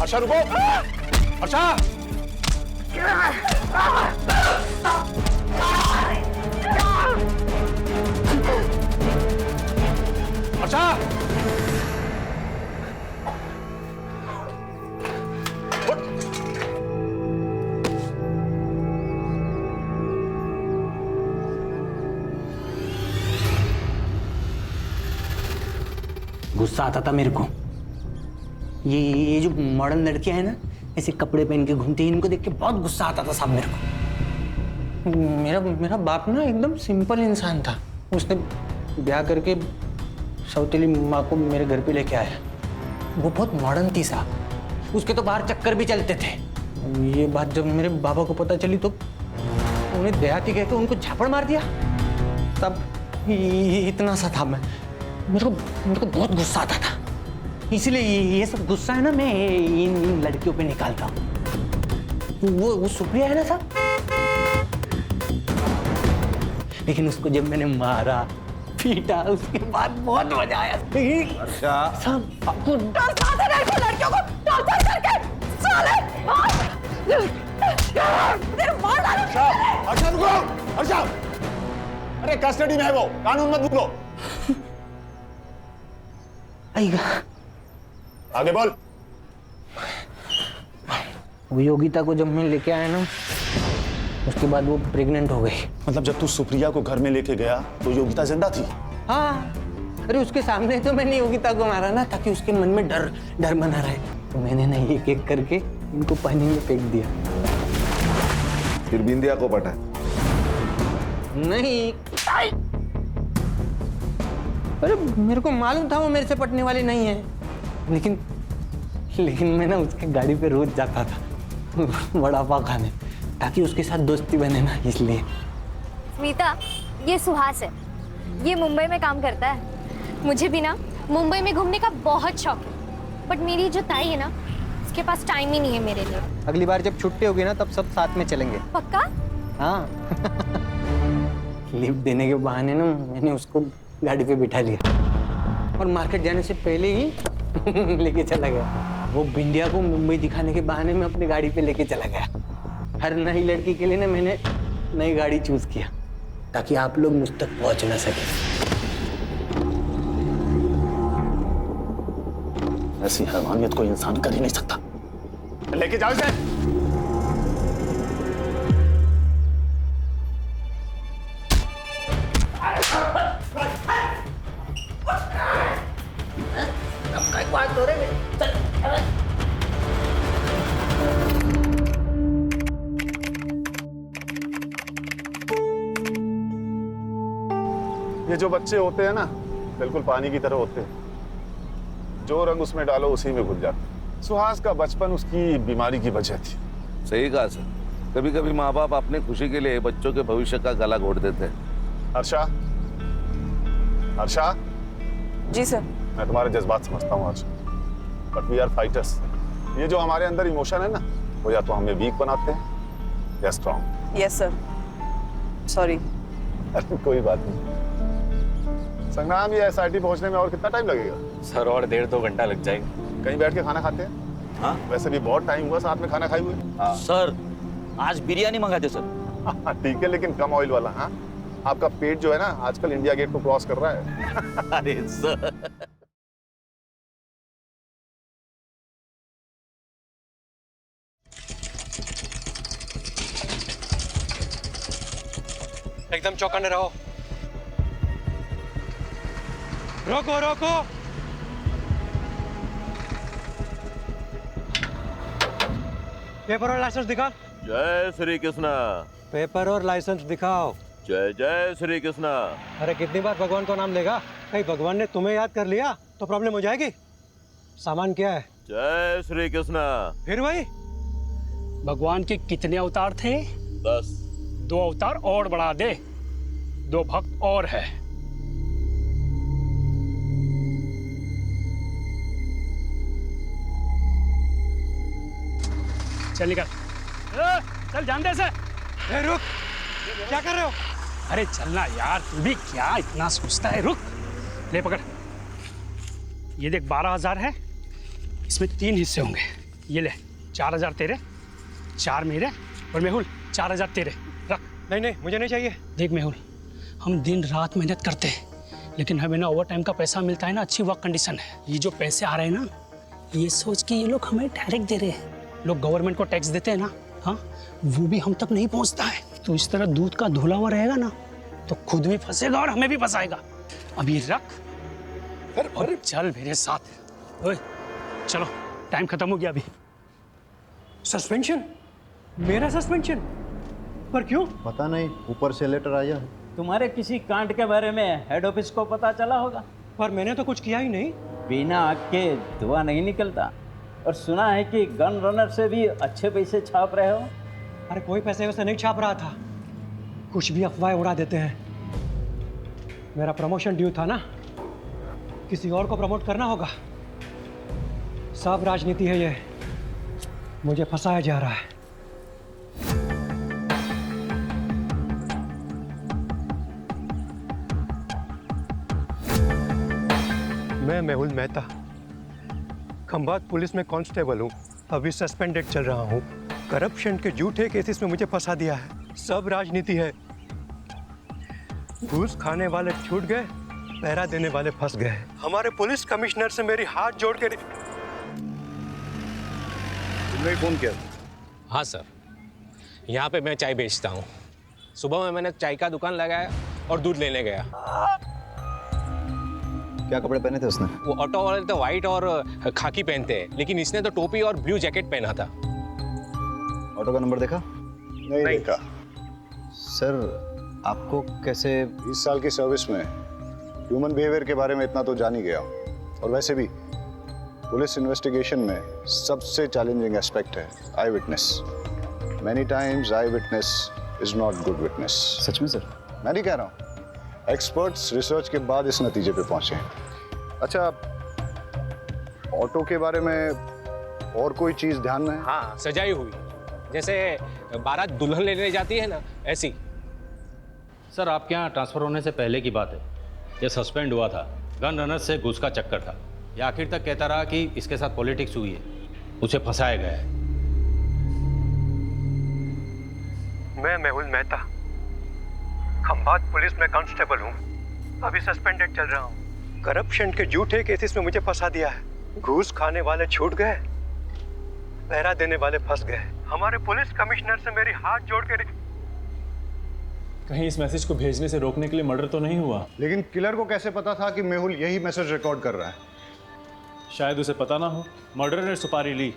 हर्षा रुको। हर्षा हर्षा गुस्सा आता था मेरे को। ये जो मॉडर्न लड़कियां हैं ना, ऐसे कपड़े पहन के घूमती हैं, इनको देख के बहुत गुस्सा आता था साहब मेरे को। मेरा बाप ना एकदम सिंपल इंसान था। उसने ब्याह करके सौतेली माँ को मेरे घर पे लेके आया। वो बहुत मॉडर्न थी साहब, उसके तो बाहर चक्कर भी चलते थे। ये बात जब मेरे बाबा को पता चली तो उन्हें देहाती कहकर उनको झापड़ मार दिया। तब इतना सा था मैं, मेरे को बहुत गुस्सा आता था। इसलिए ये सब गुस्सा है ना मैं इन लड़कियों पे निकालता हूँ। वो सुप्रिया है ना साहब, लेकिन उसको जब मैंने मारा पीटा उसके बाद बहुत मजा आया। अच्छा साहब आपको लड़कियों को टॉर्चर करके साले हर्षा रुको। हर्षा अरे कस्टडी में है वो, कानून मत भूलो। आएगा आगे बोल। वो योगिता को जब मैं लेके आया ना, उसके बाद वो प्रेग्नेंट हो गई। मतलब जब तू सुप्रिया को घर में लेके गया तो योगिता जिंदा थी? हाँ, अरे उसके सामने तो मैंने योगिता को मारा ना, ताकि उसके मन में डर बना रहे। तो मैंने ना एक एक करके इनको पानी में फेंक दिया। फिर बिंदिया को पटा? नहीं, अरे मेरे को मालूम था वो मेरे से पटने वाली नहीं है, लेकिन मैं ना उसके गाड़ी पे रोज जाता था वड़ा पाव खाने, ताकि उसके साथ दोस्ती बने ना, इसलिए। स्मिता, ये सुहास है, ये मुंबई में काम करता है। मुझे भी ना मुंबई में घूमने का बहुत शौक है, बट मेरी जो ताई है ना, उसके पास टाइम ही नहीं है मेरे लिए। अगली बार जब छुट्टी होगी ना, तब सब साथ में चलेंगे। पक्का? हाँ लिफ्ट देने के बहाने ना मैंने उसको गाड़ी पे बिठा लिया और मार्केट जाने से पहले ही लेके चला गया। वो बिंदिया को मुंबई दिखाने के बहाने में अपनी गाड़ी पे लेके चला गया। हर नई लड़की के लिए ना मैंने नई गाड़ी चूज किया, ताकि आप लोग मुझ तक पहुंच ना सके। ऐसी हैवानियत कोई इंसान कर ही नहीं सकता। लेके जाओ इसे। ये जो बच्चे होते हैं ना, बिल्कुल पानी की तरह होते हैं, जो रंग उसमें डालो उसी में घुल जाते। सुहास का बचपन उसकी बीमारी की वजह थी। सही कहा सर, कभी कभी माँ बाप अपने खुशी के लिए बच्चों के भविष्य का गला घोट देते हैं। हर्षा, हर्षा। जी सर। मैं तुम्हारे जज्बात समझता हूँ Harsha, but we are fighters. ये जो हमारे अंदर इमोशन है ना, वो या तो हमें वीक बनाते हैं या स्ट्रॉन्ग। Yes sir, sorry. कोई बात नहीं। संग्राम, ये एसआईटी पहुंचने में और कितना टाइम लगेगा? सर और 1.5-2 घंटा लग जाएगा। कहीं बैठ के खाना खाते हैं? हाँ, वैसे भी बहुत टाइम हुआ साथ में खाना खाए हुए। सर आज बिरयानी मंगाते सर। ठीक है, लेकिन कम ऑयल वाला। हाँ, आपका पेट जो है ना आजकल इंडिया गेट को क्रॉस कर रहा है। अरे सर चौकन्ने रहो। रोको रोको। पेपर और लाइसेंस दिखा। जय श्री कृष्णा। पेपर और लाइसेंस दिखाओ। जय जय श्री कृष्णा। अरे कितनी बार भगवान को नाम लेगा? कहीं भगवान ने तुम्हें याद कर लिया तो प्रॉब्लम हो जाएगी। सामान क्या है? जय श्री कृष्णा। फिर वही। भगवान के कितने अवतार थे? 10। 2 अवतार और बढ़ा दे, 2 भक्त और है। चल निकल। चल जान दे से। रुक, क्या कर रहे हो? अरे चलना यार, तू भी क्या इतना सोचता है? रुक, ले पकड़। ये देख 12,000 है, इसमें 3 हिस्से होंगे। ये ले 4,000 तेरे, 4 मेरे, और मेहुल 4,000 तेरे। रख। नहीं नहीं, मुझे नहीं चाहिए। देख मेहुल, हम दिन रात मेहनत करते हैं, लेकिन हमें ना ओवर टाइम का पैसा मिलता है ना, अच्छी वर्क कंडीशन है। ये जो पैसे आ रहे हैं ना, ये सोच के ये लोग हमें डायरेक्ट दे रहे हैं। लोग गवर्नमेंट को टैक्स देते हैं ना, हाँ, वो भी हम तक नहीं पहुंचता है। तो इस तरह दूध का धुला हुआ रहेगा ना, तो खुद भी फंसेगा और हमें भी फंसाएगा। अब ये रख और चल मेरे साथ। ओए चलो, टाइम खत्म हो गया अभी। सस्पेंशन? मेरा सस्पेंशन? पर क्यों? पता नहीं, ऊपर से लेटर आया है। तुम्हारे किसी कांड के बारे में हेड ऑफिस को पता चला होगा। पर मैंने तो कुछ किया ही नहीं। बिना आग के धुआं नहीं निकलता। और सुना है कि गन रनर से भी अच्छे पैसे छाप रहे हो। अरे कोई पैसे वैसे नहीं छाप रहा था, कुछ भी अफवाहें उड़ा देते हैं। मेरा प्रमोशन ड्यू था ना, किसी और को प्रमोट करना होगा। सब राजनीति है ये, मुझे फंसाया जा रहा है। मैं मेहुल मेहता, खंभात पुलिस में कांस्टेबल हूँ। अभी सस्पेंडेड चल रहा हूँ। करप्शन के झूठे केसेस में मुझे फंसा दिया है। सब राजनीति है। घूस खाने वाले छूट गए, पहरा देने वाले फंस गए। हमारे पुलिस कमिश्नर से मेरी हाथ जोड़ के। तुमने फोन किया? हाँ सर, यहाँ पे मैं चाय बेचता हूँ। सुबह में मैंने चाय का दुकान लगाया और दूध लेने गया। क्या कपड़े पहने थे उसने? वो ऑटो वाले तो व्हाइट और खाकी पहनते हैं, लेकिन इसने तो टोपी और ब्लू जैकेट पहना था। ऑटो का नंबर देखा? नहीं देखा। सर आपको कैसे? 20 साल की सर्विस में ह्यूमन बिहेवियर के बारे में इतना तो जान ही गया हूँ। और वैसे भी पुलिस इन्वेस्टिगेशन में सबसे चैलेंजिंग एस्पेक्ट है eye witness. Many times eye witness is not good witness. सच में सर? मैं नहीं कह रहा हूँ, एक्सपर्ट्स रिसर्च के बाद इस नतीजे पे पहुंचे। अच्छा, ऑटो के बारे में और कोई चीज ध्यान में है? हाँ, सजाई हुई, जैसे बारात दुल्हन लेने जाती है ना, ऐसी। सर आपके यहाँ ट्रांसफर होने से पहले की बात है। ये सस्पेंड हुआ था, गन रनर से घूस का चक्कर था। ये आखिर तक कहता रहा कि इसके साथ पॉलिटिक्स हुई है, उसे फंसाया गया है। मैं मेहुल मेहता, खंभात पुलिस में कांस्टेबल हूँ। अभी सस्पेंडेड चल रहा हूँ। करप्शन के झूठे केसेस में मुझे फंसा दिया है। घूस खाने वाले छूट गए, पहरा देने वाले फंस गए। हमारे पुलिस कमिश्नर से मेरी हाथ जोड़ के। कहीं इस मैसेज को भेजने से रोकने के लिए मर्डर तो नहीं हुआ? लेकिन किलर को कैसे पता था कि मेहुल यही मैसेज रिकॉर्ड कर रहा है? शायद उसे पता ना हो। मर्डर ने सुपारी ली,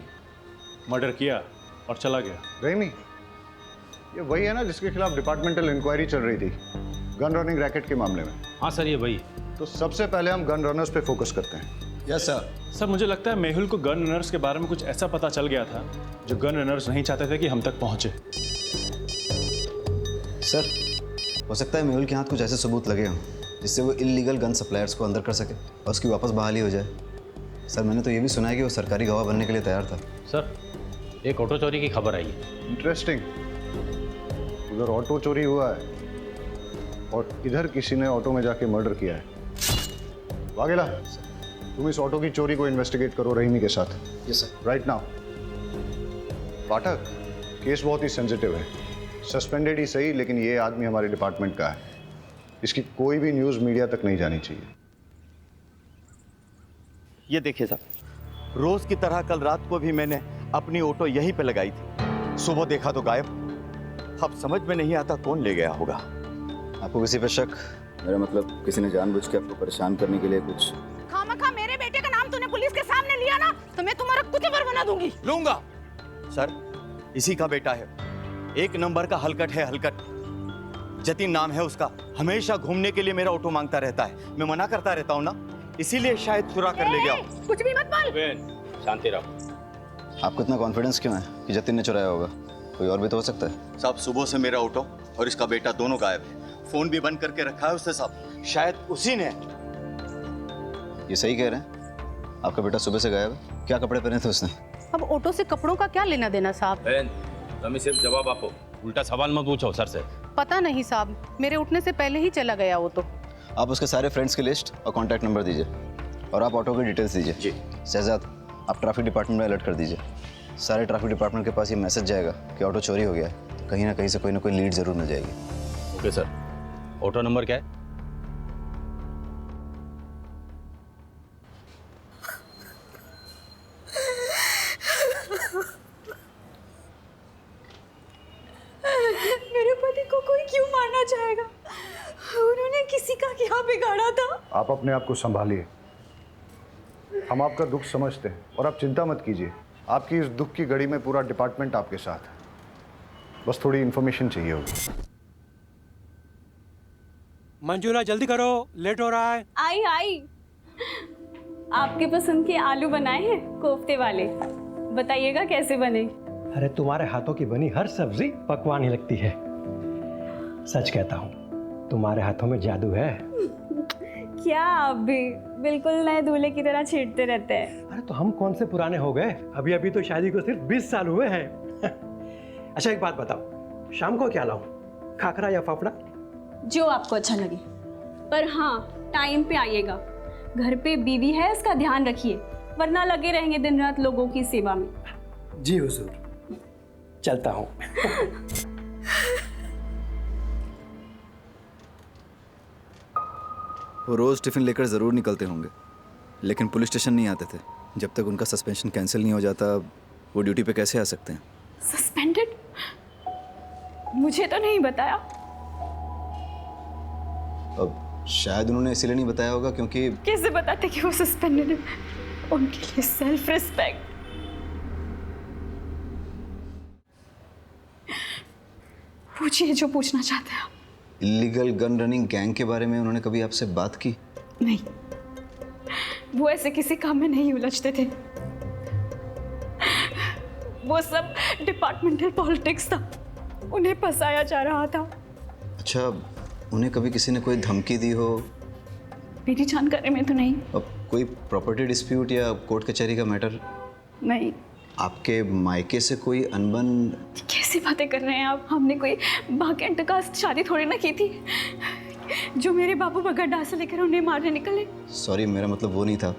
मर्डर किया और चला गया। रहीमी, ये वही है ना जिसके खिलाफ डिपार्टमेंटल इंक्वायरी चल रही थी गन रनिंग रैकेट के मामले में? हाँ सर, ये वही। तो सबसे पहले हम गन रनर्स पे फोकस करते हैं। Yes sir. सर मुझे लगता है मेहुल को गन रनर्स के बारे में कुछ ऐसा पता चल गया था जो गन रनर्स नहीं चाहते थे कि हम तक पहुंचे। सर हो सकता है मेहुल के हाथ कुछ ऐसे सबूत लगे हों जिससे वो इल्लीगल गन सप्लायर्स को अंदर कर सके और उसकी वापस बहाली हो जाए। सर मैंने तो ये भी सुना है कि वो सरकारी गवाह बनने के लिए तैयार था। सर एक ऑटो चोरी की खबर आई है। इंटरेस्टिंग। उधर ऑटो चोरी हुआ है और इधर किसी ने ऑटो में जाके मर्डर किया है। वाघेला, तुम इस ऑटो की चोरी को इन्वेस्टिगेट करो रहीमी के साथ। Yes sir. Right now. Pathak, case बहुत ही सेंसिटिव है। सस्पेंडेड ही सही, लेकिन ये आदमी हमारे डिपार्टमेंट का है। इसकी कोई भी न्यूज़ मीडिया तक नहीं जानी चाहिए। ये देखिए साहब, रोज की तरह कल रात को भी मैंने अपनी ऑटो यहीं पे लगाई थी। सुबह देखा तो गायब। अब समझ में नहीं आता कौन ले गया होगा। आपको किसी पे शक? मेरा मतलब किसी ने जानबूझ के आपको परेशान करने के लिए कुछ? खामखा मेरे बेटे का नाम तूने पुलिस के सामने लिया ना, तो मैं तुम्हारा कुचबर बना दूंगी। लूंगा। सर, इसी का बेटा है, एक नंबर का हलकट है, हलकट। जतिन नाम है उसका। हमेशा घूमने के लिए मेरा ऑटो मांगता रहता है, मैं मना करता रहता हूँ ना, इसीलिए शायद चुरा कर ले गया। कुछ भी मत बोल। शांति रहो। आपको इतना कॉन्फिडेंस क्यों है कि जतिन ने चुराया होगा? कोई और भी तो हो सकता है। साहब, सुबह से मेरा ऑटो और इसका बेटा दोनों गायब है। फोन भी बंद करके रखा है उसने साहब, शायद उसी ने। ये सही कह रहे हैं? आपका बेटा सुबह से गायब है? क्या कपड़े पहने थे उसने? अब ऑटो से कपड़ों का क्या लेना देना साहब? तुम्हें सिर्फ जवाब आपको, उल्टा सवाल मत पूछो सर से। पता नहीं साहब, मेरे उठने से पहले ही चला गया वो तो। आप उसके सारे फ्रेंड्स की लिस्ट और कॉन्टैक्ट नंबर दीजिए और आप ऑटो की डिटेल्स दीजिए। जी। शहजाद, आप ट्रैफिक डिपार्टमेंट में अलर्ट कर दीजिए। सारे ट्रैफिक डिपार्टमेंट के पास ये मैसेज जाएगा कि ऑटो चोरी हो गया है, तो कहीं ना कहीं से कोई ना कोई लीड जरूर मिल जाएगी। Okay sir. ऑटो नंबर क्या है? मेरे पति को कोई क्यों मारना चाहेगा? उन्होंने किसी का क्या बिगाड़ा था? आप अपने आप को संभालिए, हम आपका दुख समझते हैं और आप चिंता मत कीजिए। आपकी इस दुख की घड़ी में पूरा डिपार्टमेंट आपके साथ है, बस थोड़ी इन्फॉर्मेशन चाहिए होगी। मंजूला जल्दी करो, लेट हो रहा है। आई आई, आपके पसंद के आलू बनाए हैं, कोफ्ते वाले। बताइएगा कैसे बने? अरे तुम्हारे हाथों की बनी हर सब्जी पकवान ही लगती है। सच कहता हूँ, तुम्हारे हाथों में जादू है। क्या आप भी बिल्कुल नए दूल्हे की तरह छींटते रहते हैं। अरे तो हम कौन से पुराने हो गए, अभी अभी तो शादी को सिर्फ 20 साल हुए हैं। अच्छा एक बात बताओ, शाम को क्या लाऊं, खाखरा या फाफड़ा? जो आपको अच्छा लगे, पर हाँ टाइम पे आइएगा। घर पे बीवी है, इसका ध्यान रखिए, वरना लगे रहेंगे दिन रात लोगों की सेवा में। जी हुजूर, चलता हूँ। वो रोज़ टिफ़िन लेकर ज़रूर निकलते होंगे, लेकिन पुलिस स्टेशन नहीं आते थे। जब तक उनका सस्पेंशन कैंसिल नहीं हो जाता, वो ड्यूटी पे कैसे आ सकते हैं? सस्पेंडेड? मुझे तो नहीं बताया। अब शायद उन्होंने इसीलिए नहीं बताया होगा क्योंकि कैसे बताते कि वो सस्पेंडेड है? उनके लिए सेल्फ रिस्पेक्ट। पूछिए जो पूछना चाहते हैं आप। इलीगल गन रनिंग गैंग के बारे में उन्होंने कभी आपसे बात की? नहीं, वो ऐसे किसी काम में नहीं उलझते थे। वो सब डिपार्टमेंटल पॉलिटिक्स था, उन्हें फंसाया जा रहा था। अच्छा, उन्हें कभी किसी ने कोई धमकी दी हो? मेरी जानकारी में तो नहीं। अब कोई प्रॉपर्टी डिस्प्यूट या कोर्ट कचहरी का मैटर? नहीं। आपके मायके से कोई अनबन? कैसी बातें कर रहे हैं आप? हमने कोई बाकेंट का शादी थोड़ी ना की थी जो मेरे बाबू बगैर डाल से लेकर उन्हें मारने निकले। सॉरी, मेरा मतलब वो नहीं था।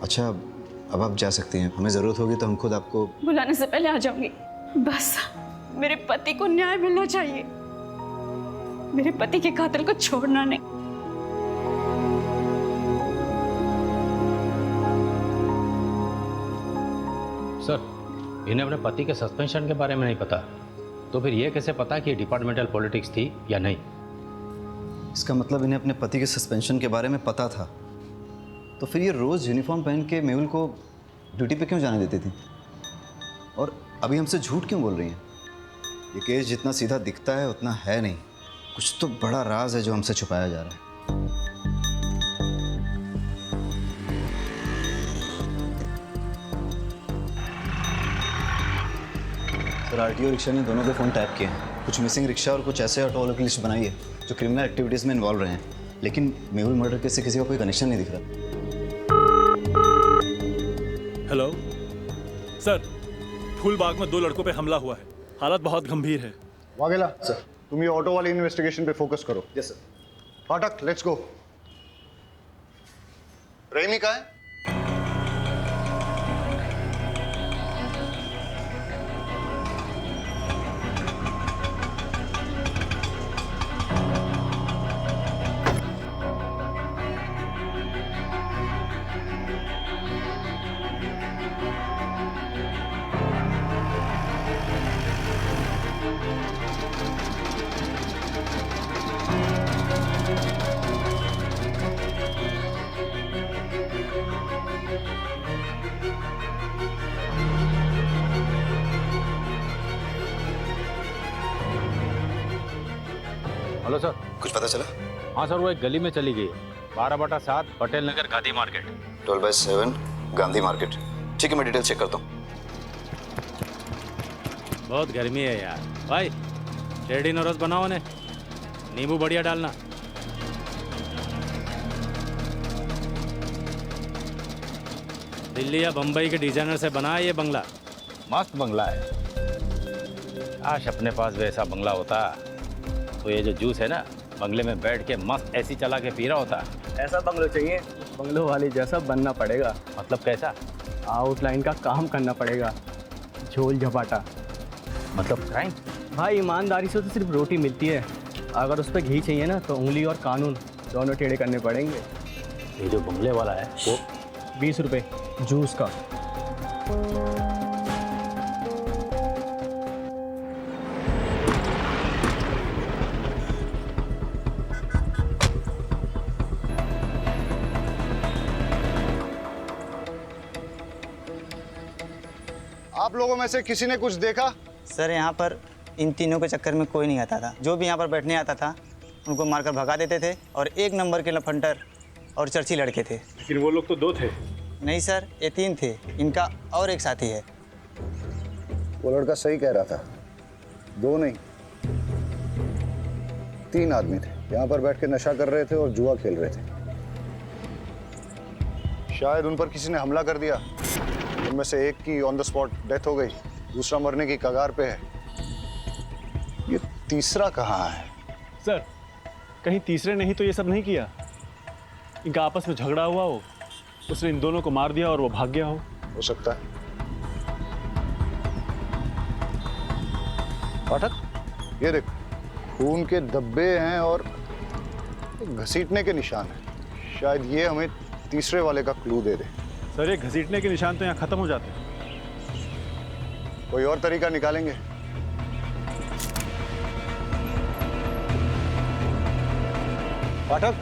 अच्छा, अब आप जा सकती हैं, हमें ज़रूरत होगी तो हम खुद आपको बुलाने से पहले आ जाऊंगी। बस मेरे पति को न्याय मिलना चाहिए, मेरे पति के कातिल को छोड़ना नहीं। सर, इन्हें अपने पति के सस्पेंशन के बारे में नहीं पता, तो फिर ये कैसे पता कि डिपार्टमेंटल पॉलिटिक्स थी या नहीं? इसका मतलब इन्हें अपने पति के सस्पेंशन के बारे में पता था, तो फिर ये रोज़ यूनिफॉर्म पहन के मेहुल को ड्यूटी पे क्यों जाने देती थी? और अभी हमसे झूठ क्यों बोल रही हैं? ये केस जितना सीधा दिखता है उतना है नहीं, कुछ तो बड़ा राज है जो हमसे छुपाया जा रहा है। सर, आरटीओ रिक्शा ने दोनों के फ़ोन टैप किए हैं। कुछ मिसिंग रिक्शा और कुछ ऐसे ऑटो वालों की लिस्ट बनाई है जो क्रिमिनल एक्टिविटीज़ में इन्वॉल्व रहे हैं, लेकिन मेहुल मर्डर केस से किसी का कोई कनेक्शन नहीं दिख रहा। हेलो सर, फूलबाग में 2 लड़कों पे हमला हुआ है, हालत बहुत गंभीर है। वाघेला सर, तुम ये ऑटो वाली इन्वेस्टिगेशन पे फोकस करो। Yes sir. फाटक, लेट्स गो। रहीमी कहाँ है? Hello sir. कुछ पता चला? हाँ सर, वो एक गली में चली गई, 12/7 पटेल नगर गांधी मार्केट। 12/7 गांधी मार्केट। ठीक है, मैं डिटेल चेक करता हूँ। बहुत गर्मी है यार भाई, टेढ़ी नरस बनाओ ने, नींबू बढ़िया डालना। दिल्ली या बम्बई के डिजाइनर से बना है ये बंगला, मस्त बंगला है। काश अपने पास वैसा बंगला होता तो ये जो जूस है ना, बंगले में बैठ के मस्त एसी चला के पी रहा होता। ऐसा बंगलो चाहिए, बंगलो वाले जैसा बनना पड़ेगा। मतलब कैसा? आउटलाइन का काम करना पड़ेगा, झोल झपाटा। मतलब क्राइम? भाई ईमानदारी से तो सिर्फ रोटी मिलती है, अगर उस पर घी चाहिए ना तो उंगली और कानून दोनों टेढ़े करने पड़ेंगे। ये जो बंगले वाला है वो 20 रुपये जूस का। आप लोगों में से किसी ने कुछ देखा? सर यहाँ पर इन तीनों के चक्कर में कोई नहीं आता था। जो भी यहाँ पर बैठने आता था उनको मारकर भगा देते थे, और 1 नंबर के लफंटर और चर्ची लड़के थे। लेकिन वो लोग तो 2 थे। नहीं सर, ये 3 थे, इनका और एक साथी है। वो लड़का सही कह रहा था, 2 नहीं 3 आदमी थे, यहाँ पर बैठ के नशा कर रहे थे और जुआ खेल रहे थे। शायद उन पर किसी ने हमला कर दिया। उनमें से एक की ऑन द स्पॉट डेथ हो गई, दूसरा मरने की कगार पे है। ये तीसरा कहाँ है? सर कहीं तीसरे नहीं तो ये सब नहीं किया, इनका आपस में झगड़ा हुआ हो, उसने इन दोनों को मार दिया और वो भाग गया हो सकता है। पाठक, ये देख, खून के धब्बे हैं और घसीटने के निशान हैं। शायद ये हमें तीसरे वाले का क्लू दे दे। सर ये घसीटने के निशान तो यहाँ खत्म हो जाते हैं, कोई और तरीका निकालेंगे। पाठक,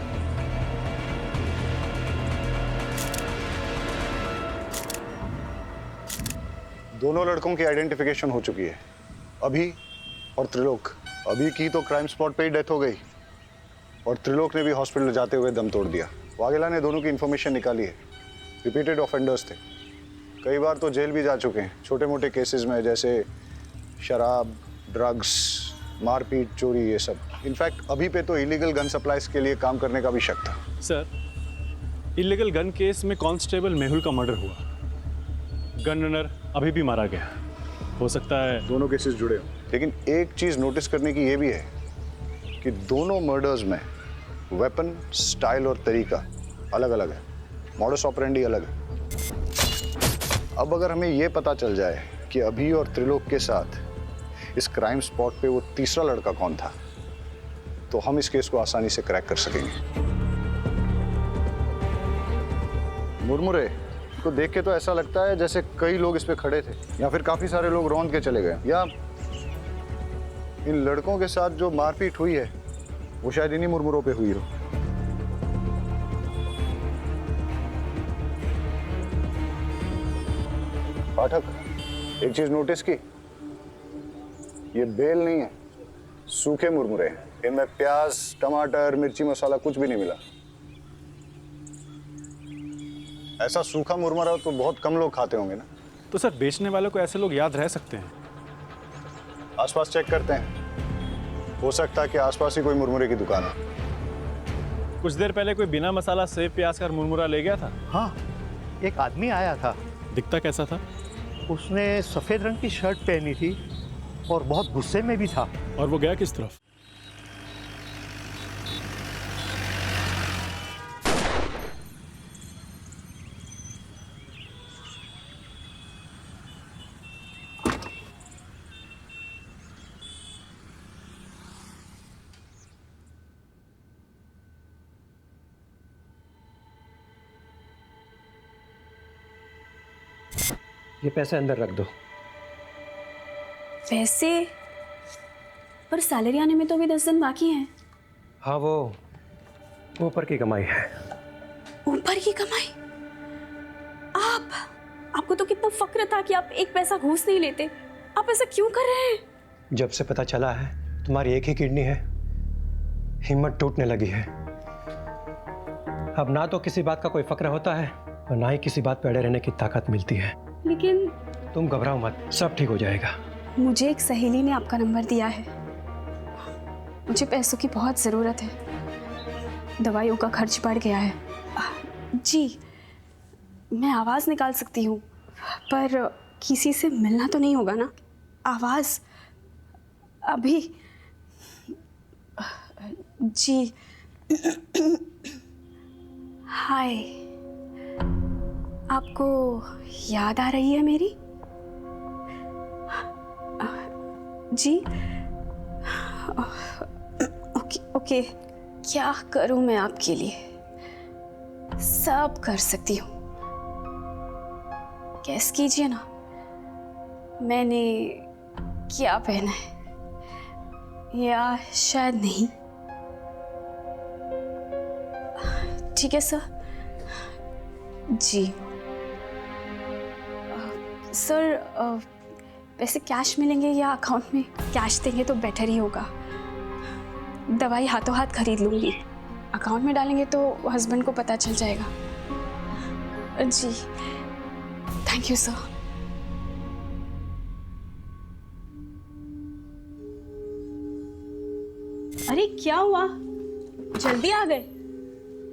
दोनों लड़कों की आइडेंटिफिकेशन हो चुकी है, अभी और त्रिलोक। अभी की तो क्राइम स्पॉट पे ही डेथ हो गई, और त्रिलोक ने भी हॉस्पिटल जाते हुए दम तोड़ दिया। वाघेला ने दोनों की इन्फॉर्मेशन निकाली है, रिपीटेड ऑफेंडर्स थे, कई बार तो जेल भी जा चुके हैं छोटे मोटे केसेस में, जैसे शराब, ड्रग्स, मारपीट, चोरी, ये सब। इनफैक्ट अभी पे तो इलीगल गन सप्लाईज के लिए काम करने का भी शक था। सर इलीगल गन केस में कांस्टेबल मेहुल का मर्डर हुआ, गन रनर अभी भी मारा गया। हो सकता है दोनों केसेस जुड़े हो। लेकिन एक चीज नोटिस करने की ये भी है कि दोनों मर्डर्स में वेपन, स्टाइल और तरीका अलग अलग है, मॉडस ऑपरेंडी अलग है। अब अगर हमें ये पता चल जाए कि अभी और त्रिलोक के साथ इस क्राइम स्पॉट पे वो तीसरा लड़का कौन था, तो हम इस केस को आसानी से क्रैक कर सकेंगे। मुरमुरे को देख के तो ऐसा लगता है जैसे कई लोग इस पे खड़े थे, या फिर काफी सारे लोग रौंद के चले गए, या इन लड़कों के साथ जो मारपीट हुई है वो शायद इन्हीं मुरमुरों पे हुई हो। पाठक, एक चीज नोटिस की, ये बेल नहीं है, सूखे मुरमुरे हैं। इनमें प्याज, टमाटर, मिर्ची मसाला कुछ भी नहीं मिला। ऐसा सूखा मुरमुरा तो बहुत कम लोग खाते होंगे ना। तो सर बेचने वालों को ऐसे लोग याद रह सकते हैं। आसपास चेक करते हैं, हो सकता है कि आसपास ही कोई मुरमुरे की दुकान है। कुछ देर पहले कोई बिना मसाला सेव प्याज का मुरमुरा ले गया था। हाँ, एक आदमी आया था। दिखता कैसा था? उसने सफेद रंग की शर्ट पहनी थी और बहुत गुस्से में भी था। और वो गया किस तरफ? ये पैसे अंदर रख दो। पैसे? पर सैलरी आने में तो अभी 10 दिन बाकी हैं। हाँ, वो ऊपर की कमाई है। ऊपर की कमाई? आपको तो कितना फक्र था कि आप एक पैसा घूस नहीं लेते। आप ऐसा क्यों कर रहे हैं? जब से पता चला है तुम्हारी एक ही किडनी है, हिम्मत टूटने लगी है। अब ना तो किसी बात का कोई फक्र होता है और ना ही किसी बात पे अड़े रहने की ताकत मिलती है। लेकिन तुम घबराओ मत, सब ठीक हो जाएगा। मुझे एक सहेली ने आपका नंबर दिया है। मुझे पैसों की बहुत ज़रूरत है, दवाइयों का खर्च बढ़ गया है। जी, मैं आवाज़ निकाल सकती हूँ, पर किसी से मिलना तो नहीं होगा ना? आवाज़ अभी। जी। हाय, आपको याद आ रही है मेरी? जी। ओके, क्या करूं मैं आपके लिए? सब कर सकती हूँ। गेस कीजिए ना, मैंने क्या पहना है, या शायद नहीं। ठीक है सर। जी सर, पैसे कैश मिलेंगे या अकाउंट में? कैश देंगे तो बेटर ही होगा। दवाई हाथों हाथ खरीद लूँगी, अकाउंट में डालेंगे तो हस्बैंड को पता चल जाएगा। जी, थैंक यू सर। अरे क्या हुआ, जल्दी आ गए?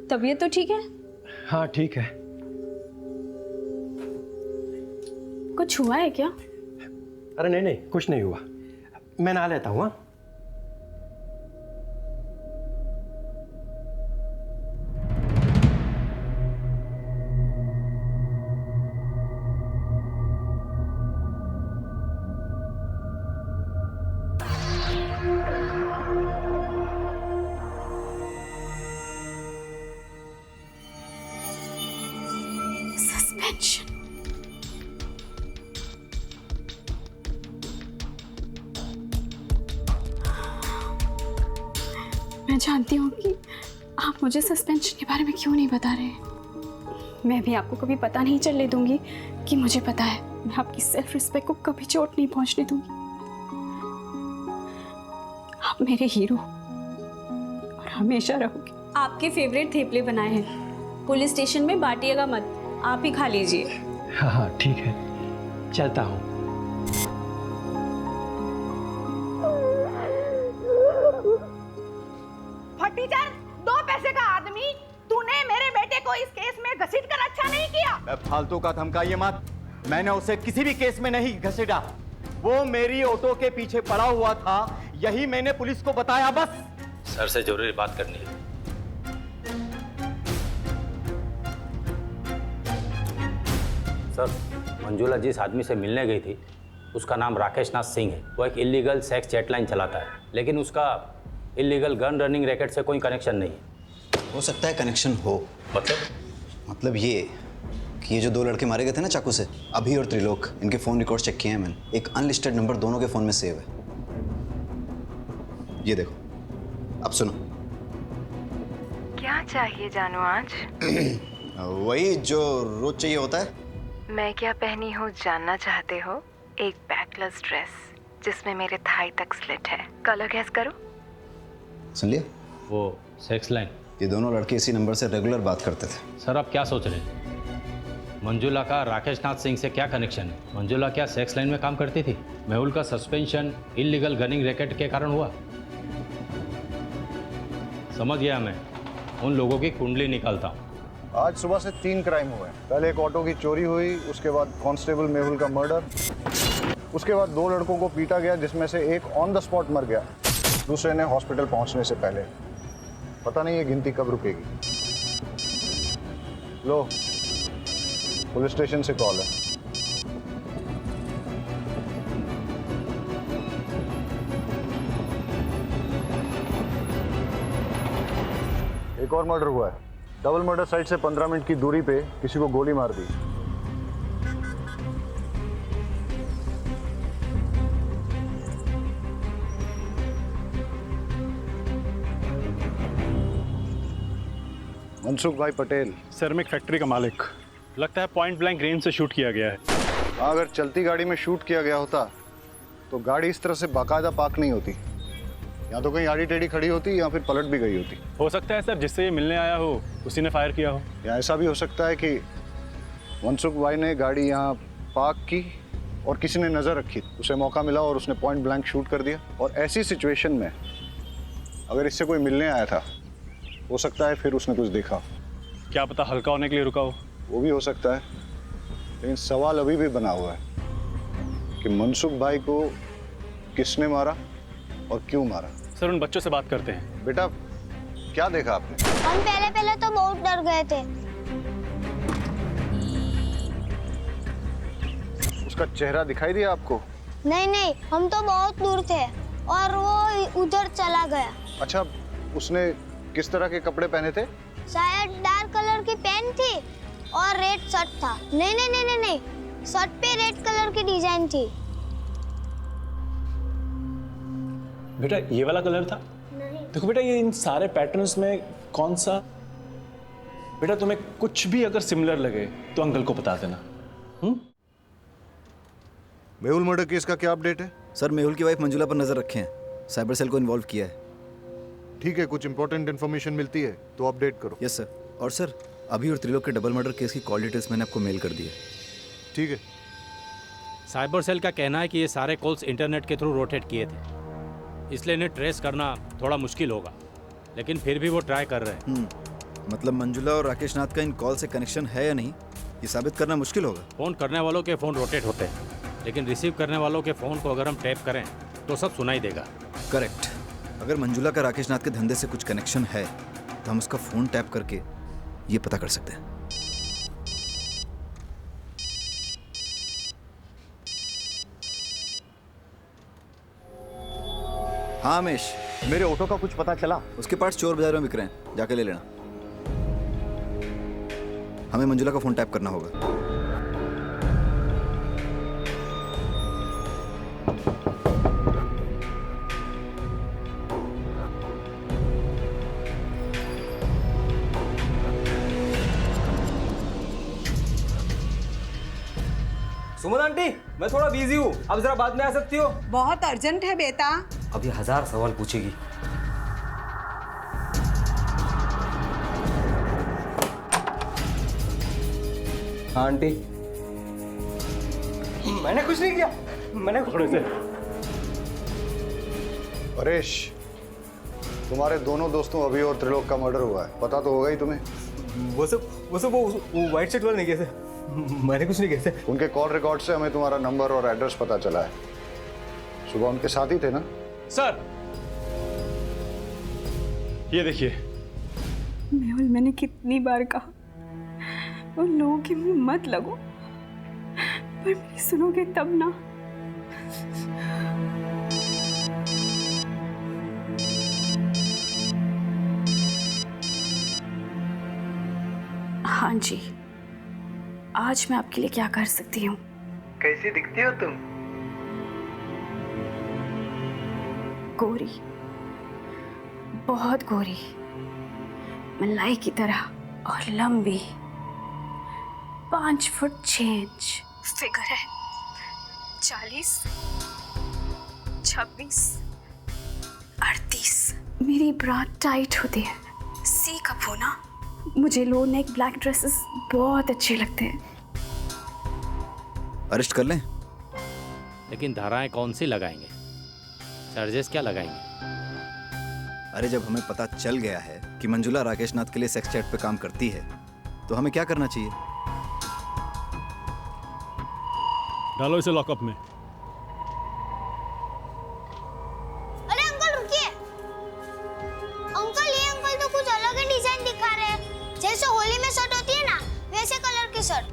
तबीयत तो ठीक है? हाँ ठीक है। कुछ हुआ है क्या? अरे नहीं नहीं, कुछ नहीं हुआ, मैं नहा लेता हूँ। हाँ, सस्पेंशन। मैं जानती हूँ कि आप मुझे सस्पेंशन के बारे में क्यों नहीं बता रहे। मैं भी आपको कभी पता नहीं चलने दूंगी कि मुझे पता है। मैं आपकी सेल्फ रिस्पेक्ट को कभी चोट नहीं पहुंचने दूंगी। आप मेरे हीरो और हमेशा रहोगे। आपके फेवरेट थेपले बनाए हैं, पुलिस स्टेशन में बांटिएगा मत, आप ही खा लीजिए। हाँ हाँ ठीक है, चलता हूँ। फटीचर, 2 पैसे का आदमी, तूने मेरे बेटे को इस केस में घसीटकर अच्छा नहीं किया। फालतू का धमकाइए मत, मैंने उसे किसी भी केस में नहीं घसीटा। वो मेरी ऑटो के पीछे पड़ा हुआ था, यही मैंने पुलिस को बताया बस। सर से जरूरी बात करनी है। सर, मंजुला जिस आदमी से मिलने गई थी उसका नाम राकेश नाथ सिंह है। वो एक इलीगल सेक्स चैटलाइन चलाता है, लेकिन उसका इलीगल गन रनिंग रैकेट से कोई कनेक्शन नहीं है। हो सकता है कनेक्शन हो। मतलब ये कि ये जो 2 लड़के मारे गए थे ना चाकू से, अभी और त्रिलोक, इनके फ़ोन रिकॉर्ड चेक किए हैं मैंने। एक अनलिस्टेड नंबर दोनों के फ़ोन में सेव है। ये देखो, अब सुनो। क्या चाहिए जानू आज? वही जो रोज चाहिए होता है। मैं क्या पहनी हूँ जानना चाहते हो? एक बैकलेस ड्रेस जिसमें मेरे थाई तक स्लिट है। कलर गैस करो। सुन लिया? वो सेक्स लाइन। ये दोनों लड़के इसी नंबर से रेगुलर बात करते थे। सर, आप क्या सोच रहे हैं? मंजुला का राकेश नाथ सिंह से क्या कनेक्शन है? मंजुला क्या सेक्स लाइन में काम करती थी? मेहुल का सस्पेंशन इलीगल गनिंग रैकेट के कारण हुआ। समझ गया मैं, उन लोगों की कुंडली निकालता हूँ। आज सुबह से 3 क्राइम हुए। पहले एक ऑटो की चोरी हुई, उसके बाद कांस्टेबल मेहुल का मर्डर, उसके बाद 2 लड़कों को पीटा गया जिसमें से एक ऑन द स्पॉट मर गया, दूसरे ने हॉस्पिटल पहुंचने से पहले। पता नहीं ये गिनती कब रुकेगी। लो, पुलिस स्टेशन से कॉल है। एक और मर्डर हुआ है। डबल मर्डर साइट से 15 मिनट की दूरी पे किसी को गोली मार दी। मनसुख भाई पटेल। सर, मैं एक फैक्ट्री का मालिक। लगता है पॉइंट ब्लैंक रेंज से शूट किया गया है। अगर चलती गाड़ी में शूट किया गया होता तो गाड़ी इस तरह से बाकायदा पार्क नहीं होती। या तो कहीं आड़ी टेढ़ी खड़ी होती या फिर पलट भी गई होती। हो सकता है सर जिससे ये मिलने आया हो उसी ने फायर किया हो। या ऐसा भी हो सकता है कि मनसुख भाई ने गाड़ी यहाँ पार्क की और किसी ने नज़र रखी, उसे मौका मिला और उसने पॉइंट ब्लैंक शूट कर दिया। और ऐसी सिचुएशन में अगर इससे कोई मिलने आया था, हो सकता है फिर उसने कुछ देखा। क्या पता हल्का होने के लिए रुका हो। वो भी हो सकता है, लेकिन सवाल अभी भी बना हुआ है कि मनसुख भाई को किसने मारा और क्यों मारा। सर उन बच्चों से बात करते हैं। बेटा क्या देखा आपने? हम पहले तो बहुत डर गए थे। उसका चेहरा दिखाई दिया आपको? नहीं, हम तो बहुत दूर थे और वो उधर चला गया। अच्छा, उसने किस तरह के कपड़े पहने थे? शायद डार्क कलर की पैंट थी और रेड शर्ट था। नहीं, शर्ट पे रेड कलर की डिजाइन थी। बेटा ये वाला कलर था? नहीं। देखो बेटा, ये इन सारे पैटर्न्स में कौन सा? बेटा तुम्हें कुछ भी अगर सिमिलर लगे तो अंकल को बता देना। मेहुल मर्डर केस का क्या अपडेट है? सर मेहुल की वाइफ मंजुला पर नजर रखे हैं, साइबर सेल को इन्वॉल्व किया है। ठीक है, कुछ इंपॉर्टेंट इन्फॉर्मेशन मिलती है तो अपडेट करो। Yes sir. और सर अभी और त्रिलोक के डबल मर्डर केस की कॉल डिटेल्स मैंने आपको मेल कर दी है। ठीक है। साइबर सेल का कहना है कि ये सारे कॉल्स इंटरनेट के थ्रू रोटेट किए थे, इसलिए इन्हें ट्रेस करना थोड़ा मुश्किल होगा, लेकिन फिर भी वो ट्राई कर रहे हैं। मतलब मंजुला और राकेश नाथ का इन कॉल से कनेक्शन है या नहीं, ये साबित करना मुश्किल होगा। फ़ोन करने वालों के फ़ोन रोटेट होते हैं, लेकिन रिसीव करने वालों के फ़ोन को अगर हम टैप करें तो सब सुनाई देगा। करेक्ट। अगर मंजुला का राकेश नाथ के धंधे से कुछ कनेक्शन है तो हम उसका फ़ोन टैप करके ये पता कर सकते हैं। हाँ हमेश, मेरे ऑटो का कुछ पता चला? उसके पार्ट्स चोर बाजार में बिक रहे हैं, जाके ले लेना। हमें मंजुला का फोन टैप करना होगा। सुमन आंटी, मैं थोड़ा बिजी हूँ, अब जरा बाद में आ सकती हो? बहुत अर्जेंट है बेटा। अभी 1000 सवाल पूछेगी। हाँ आंटी। मैंने कुछ नहीं किया, मैंने थोड़े से। परेश, तुम्हारे दोनों दोस्तों अभी और त्रिलोक का मर्डर हुआ है, पता तो होगा ही तुम्हें। वो व्हाइट शर्ट वाले नहीं कैसे? मैंने कुछ नहीं कैसे। उनके कॉल रिकॉर्ड से हमें तुम्हारा नंबर और एड्रेस पता चला है। सुबह उनके साथ ही थे ना? सर ये देखिए। मेहुल, मैंने कितनी बार कहा उन लोगों के मुंह मत लगो, पर मेरी सुनोगे तब ना। हाँ जी, आज मैं आपके लिए क्या कर सकती हूँ? कैसी दिखती हो तुम? गोरी, बहुत गोरी, मलाई की तरह और लंबी, 5 फुट 6 इंच फिगर है, 40, 26, 38। मेरी ब्रा टाइट होती है, सी कप होना। मुझे लो नेक ब्लैक ड्रेसेस बहुत अच्छे लगते हैं। अरेस्ट कर लें? लेकिन धाराएं कौन सी लगाएंगे? चार्जेस क्या लगाएंगे? अरे जब हमें पता चल गया है कि मंजुला राकेश नाथ के लिए सेक्स चैट पे काम करती है तो हमें क्या करना चाहिए? डालो इसे लॉकअप में। अरे अंकल रुकिए। अंकल, ये अंकल तो कुछ अलग ही डिजाइन दिखा रहे हैं। जैसे होली में शर्ट होती है ना, वैसे कलर की शर्ट।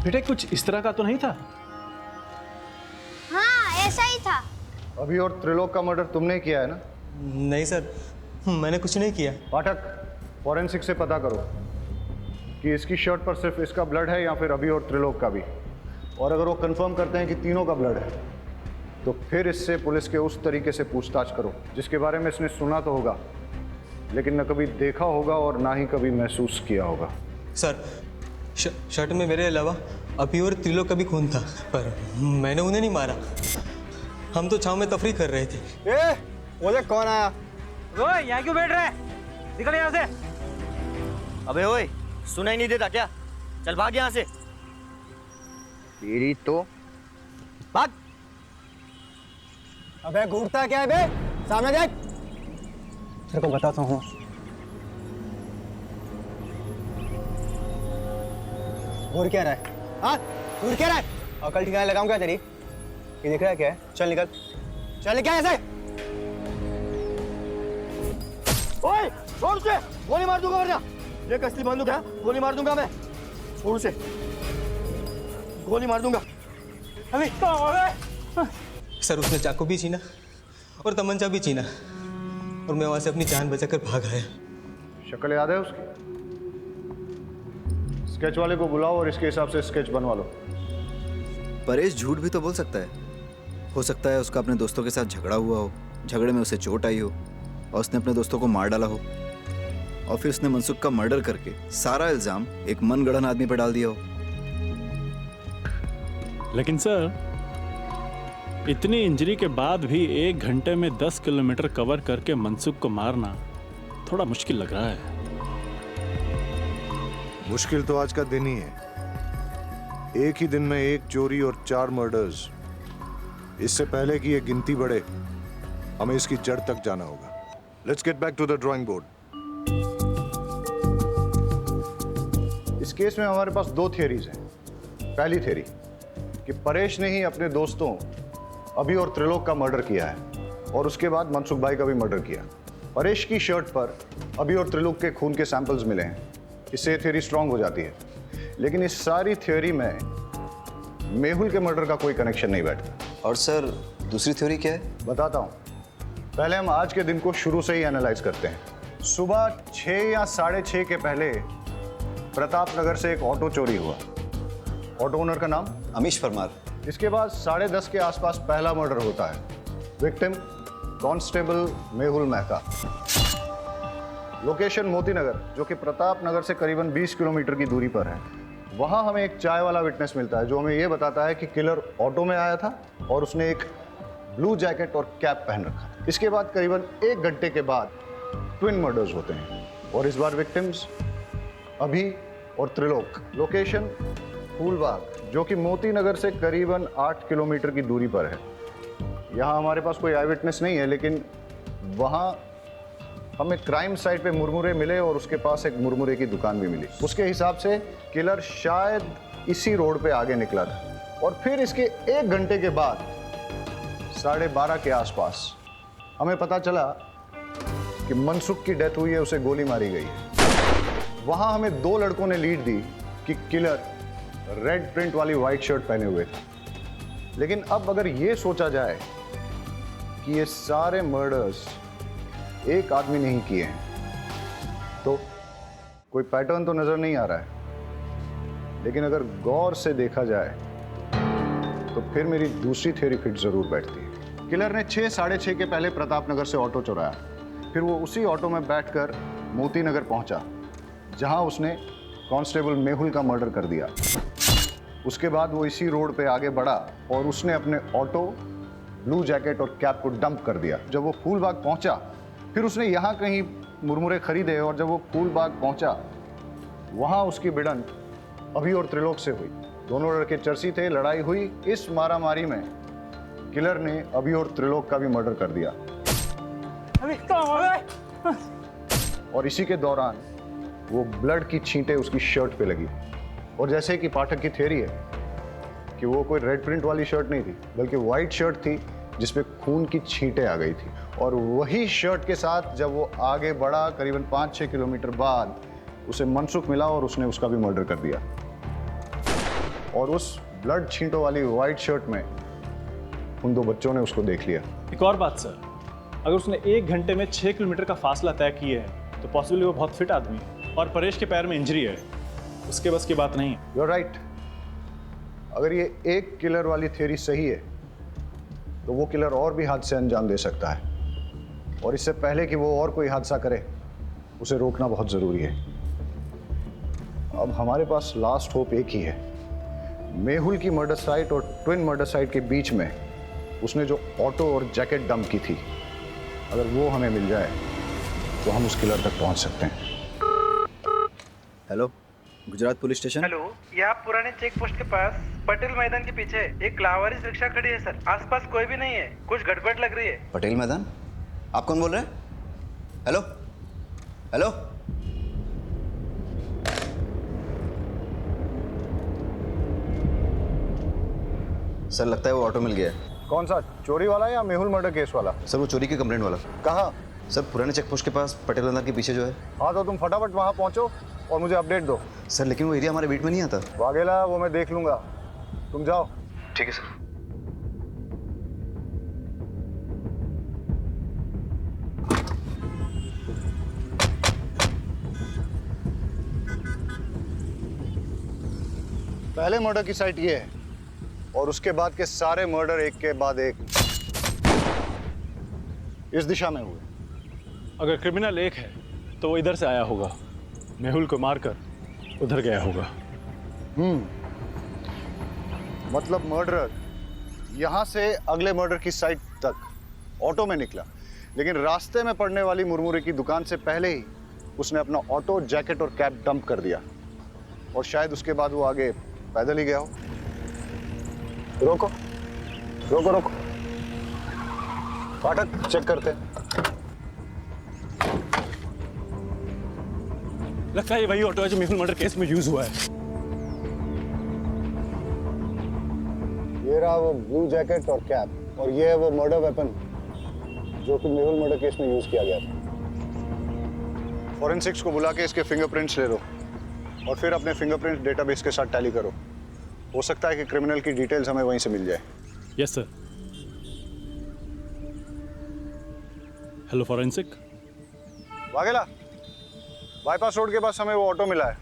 बेटे कुछ इस तरह का तो नहीं था? हाँ, ऐसा ही था। अभी और त्रिलोक का मर्डर तुमने किया है ना? नहीं सर, मैंने कुछ नहीं किया। पाठक, फॉरेंसिक से पता करो कि इसकी शर्ट पर सिर्फ इसका ब्लड है या फिर अभी और त्रिलोक का भी। और अगर वो कंफर्म करते हैं कि तीनों का ब्लड है तो फिर इससे पुलिस के उस तरीके से पूछताछ करो जिसके बारे में इसने सुना तो होगा, लेकिन न कभी देखा होगा और ना ही कभी महसूस किया होगा। सर, शर्ट में मेरे अलावा अभी और त्रिलोक का भी खून था, पर मैंने उन्हें नहीं मारा। हम तो छांव में तफरी कर रहे थे। ए, बोले कौन आया? ओए, यहाँ क्यों बैठ रहा है? निकल यहाँ से। अबे ओए, सुनाई नहीं देता क्या? चल भाग यहाँ से। तेरी तो भाग। अबे घूरता क्या है बे? सामने देख। तेरे को बताता हूँ। घूर क्या रहा है? हाँ, घूर क्या रहा है? अकल ठिकाने लगाऊं क्या तेरी? ये दिख रहा है क्या है? चल निकल, चल निकल ऐसे। ओए, छोड़ से, गोली मार दूंगा वरना। ये कसली बंदूक है, गोली मार दूंगा मैं। छोड़ से, गोली मार दूंगा। अभी सर, उसने चाकू भी छीना और तमंचा भी छीना, और मैं वहां से अपनी जान बचाकर भाग आया। शक्ल याद है उसकी? स्केच वाले को बुलाओ और इसके हिसाब से स्केच बनवा लो। परेश झूठ भी तो बोल सकता है। हो सकता है उसका अपने दोस्तों के साथ झगड़ा हुआ हो, झगड़े में उसे चोट आई हो और उसने अपने दोस्तों को मार डाला हो, और फिर उसने मनसुख का मर्डर करके सारा इल्जाम एक मनगढ़ंत आदमी पर डाल दिया हो। लेकिन सर, इतनी इंजरी के बाद भी 1 घंटे में 10 किलोमीटर कवर करके मनसुख को मारना थोड़ा मुश्किल लग रहा है। मुश्किल तो आज का दिन ही है। एक ही दिन में 1 चोरी और 4 मर्डर्स। इससे पहले कि ये गिनती बढ़े, हमें इसकी जड़ तक जाना होगा। Let's get back to the drawing board. इस केस में हमारे पास 2 थियरीज हैं। पहली थियरी कि परेश ने ही अपने दोस्तों अभी और त्रिलोक का मर्डर किया है, और उसके बाद मनसुख भाई का भी मर्डर किया। परेश की शर्ट पर अभी और त्रिलोक के खून के सैंपल्स मिले हैं। इससे थियरी स्ट्रांग हो जाती है। लेकिन इस सारी थियरी में मेहुल के मर्डर का कोई कनेक्शन नहीं बैठता। और सर, दूसरी थ्योरी क्या है? बताता हूँ। पहले हम आज के दिन को शुरू से ही एनालाइज करते हैं। सुबह 6 या 6:30 के पहले प्रताप नगर से एक ऑटो चोरी हुआ। ऑटो ओनर का नाम अमीश परमार। इसके बाद 10:30 के आसपास पहला मर्डर होता है। Victim constable Mehul Mehta. Location Moti Nagar, जो कि प्रताप नगर से करीबन 20 किलोमीटर की दूरी पर है। वहां हमें एक चाय वाला विटनेस मिलता है जो हमें यह बताता है कि किलर ऑटो में आया था और उसने एक ब्लू जैकेट और कैप पहन रखा। इसके बाद करीबन 1 घंटे के बाद ट्विन मर्डर्स होते हैं, और इस बार विक्टिम्स अभी और त्रिलोक। लोकेशन फूलबाग, जो कि मोती नगर से करीबन 8 किलोमीटर की दूरी पर है। यहाँ हमारे पास कोई आई विटनेस नहीं है, लेकिन वहाँ हमें क्राइम साइट पे मुरमुरे मिले और उसके पास एक मुरमुरे की दुकान भी मिली। उसके हिसाब से किलर शायद इसी रोड पे आगे निकला था, और फिर इसके 1 घंटे के बाद 12:30 के आसपास हमें पता चला कि मनसुख की डेथ हुई है, उसे गोली मारी गई है। वहाँ हमें 2 लड़कों ने लीड दी कि किलर रेड प्रिंट वाली वाइट शर्ट पहने हुए थे। लेकिन अब अगर ये सोचा जाए कि ये सारे मर्डर्स एक आदमी ने ही किए हैं, तो कोई पैटर्न तो नजर नहीं आ रहा है। लेकिन अगर गौर से देखा जाए तो फिर मेरी दूसरी थ्योरी फिट जरूर बैठती है। किलर ने 6 6:30 के पहले प्रताप नगर से ऑटो चुराया। फिर वो उसी ऑटो में बैठकर मोती नगर पहुंचा, जहां उसने कांस्टेबल मेहुल का मर्डर कर दिया। उसके बाद वो इसी रोड पे आगे बढ़ा और उसने अपने ऑटो, ब्लू जैकेट और कैप को डंप कर दिया। जब वो फूलबाग पहुंचा, फिर उसने यहाँ कहीं मुरमुरे खरीदे, और जब वो फूलबाग पहुंचा, वहाँ उसकी भिड़ंत अभी और त्रिलोक से हुई। दोनों लड़के चर्सी थे, लड़ाई हुई। इस मारामारी में किलर ने अभी और त्रिलोक का भी मर्डर कर दिया। और इसी के दौरान वो ब्लड की छींटें उसकी शर्ट पे लगी, और जैसे कि पाठक की थ्योरी है कि वो कोई रेड प्रिंट वाली शर्ट नहीं थी, बल्कि वाइट शर्ट थी जिसपे खून की छींटें आ गई थी। और वही शर्ट के साथ जब वो आगे बढ़ा, करीबन 5-6 किलोमीटर बाद उसे मनसुख मिला और उसने उसका भी मर्डर कर दिया। और उस ब्लड छींटों वाली वाइट शर्ट में उन 2 बच्चों ने उसको देख लिया। एक और बात सर, अगर उसने 1 घंटे में 6 किलोमीटर का फासला तय किया है तो पॉसिबली वो बहुत फिट आदमी है, और परेश के पैर में इंजरी है, उसके बस की बात नहीं। You are right. अगर ये एक किलर वाली थ्योरी सही है तो वो किलर और भी हादसे अंजाम दे सकता है, और इससे पहले कि वो और कोई हादसा करे उसे रोकना बहुत ज़रूरी है। अब हमारे पास लास्ट होप एक ही है मेहुल की मर्डर साइट और ट्विन मर्डर साइट के बीच में उसने जो ऑटो और जैकेट डंप की थी, अगर वो हमें मिल जाए तो हम उस किलर तक पहुंच सकते हैं। Hello, Gujarat police station. Hello, ये आप पुराने चेक पोस्ट के पास पटेल मैदान के पीछे एक लावारिस रिक्शा खड़ी है सर। आसपास कोई भी नहीं है, कुछ गड़बड़ लग रही है। पटेल मैदान? आप कौन बोल रहे हैं? हेलो हेलो, सर लगता है वो ऑटो मिल गया है। कौन सा, चोरी वाला या मेहुल मर्डर केस वाला? सर वो चोरी की कंप्लेंट वाला। कहाँ? सर पुराने चेक पोस्ट के पास पटेल मैदान के पीछे जो है। हाँ तो तुम फटाफट वहाँ पहुँचो और मुझे अपडेट दो। सर लेकिन वो एरिया हमारे बीट में नहीं आता। वाघेला, वो मैं देख लूंगा, तुम जाओ। ठीक है सर। पहले मर्डर की साइट ये है और उसके बाद के सारे मर्डर एक के बाद एक इस दिशा में हुए। अगर क्रिमिनल एक है तो वो इधर से आया होगा, मेहुल को मारकर उधर गया होगा। मतलब मर्डरर यहाँ से अगले मर्डर की साइट तक ऑटो में निकला, लेकिन रास्ते में पड़ने वाली मुरमुरे की दुकान से पहले ही उसने अपना ऑटो, जैकेट और कैप डंप कर दिया और शायद उसके बाद वो आगे पैदल ही गया हो। रोको रोको रोको, फाटक चेक करते हैं। लगता है ये वही ऑटो है जो मेहुल मर्डर केस में यूज हुआ है। ये रहा वो ब्लू जैकेट और कैप, और ये है वो मर्डर वेपन जो कि मेहुल मर्डर केस में यूज किया गया था। फॉरेंसिक्स को बुला के इसके फिंगरप्रिंट्स ले लो और फिर अपने फिंगरप्रिंट डेटाबेस के साथ टैली करो। हो सकता है कि क्रिमिनल की डिटेल्स हमें वहीं से मिल जाए। Yes sir. Hello forensic. Vaghela, bypass road के पास हमें वो ऑटो मिला है,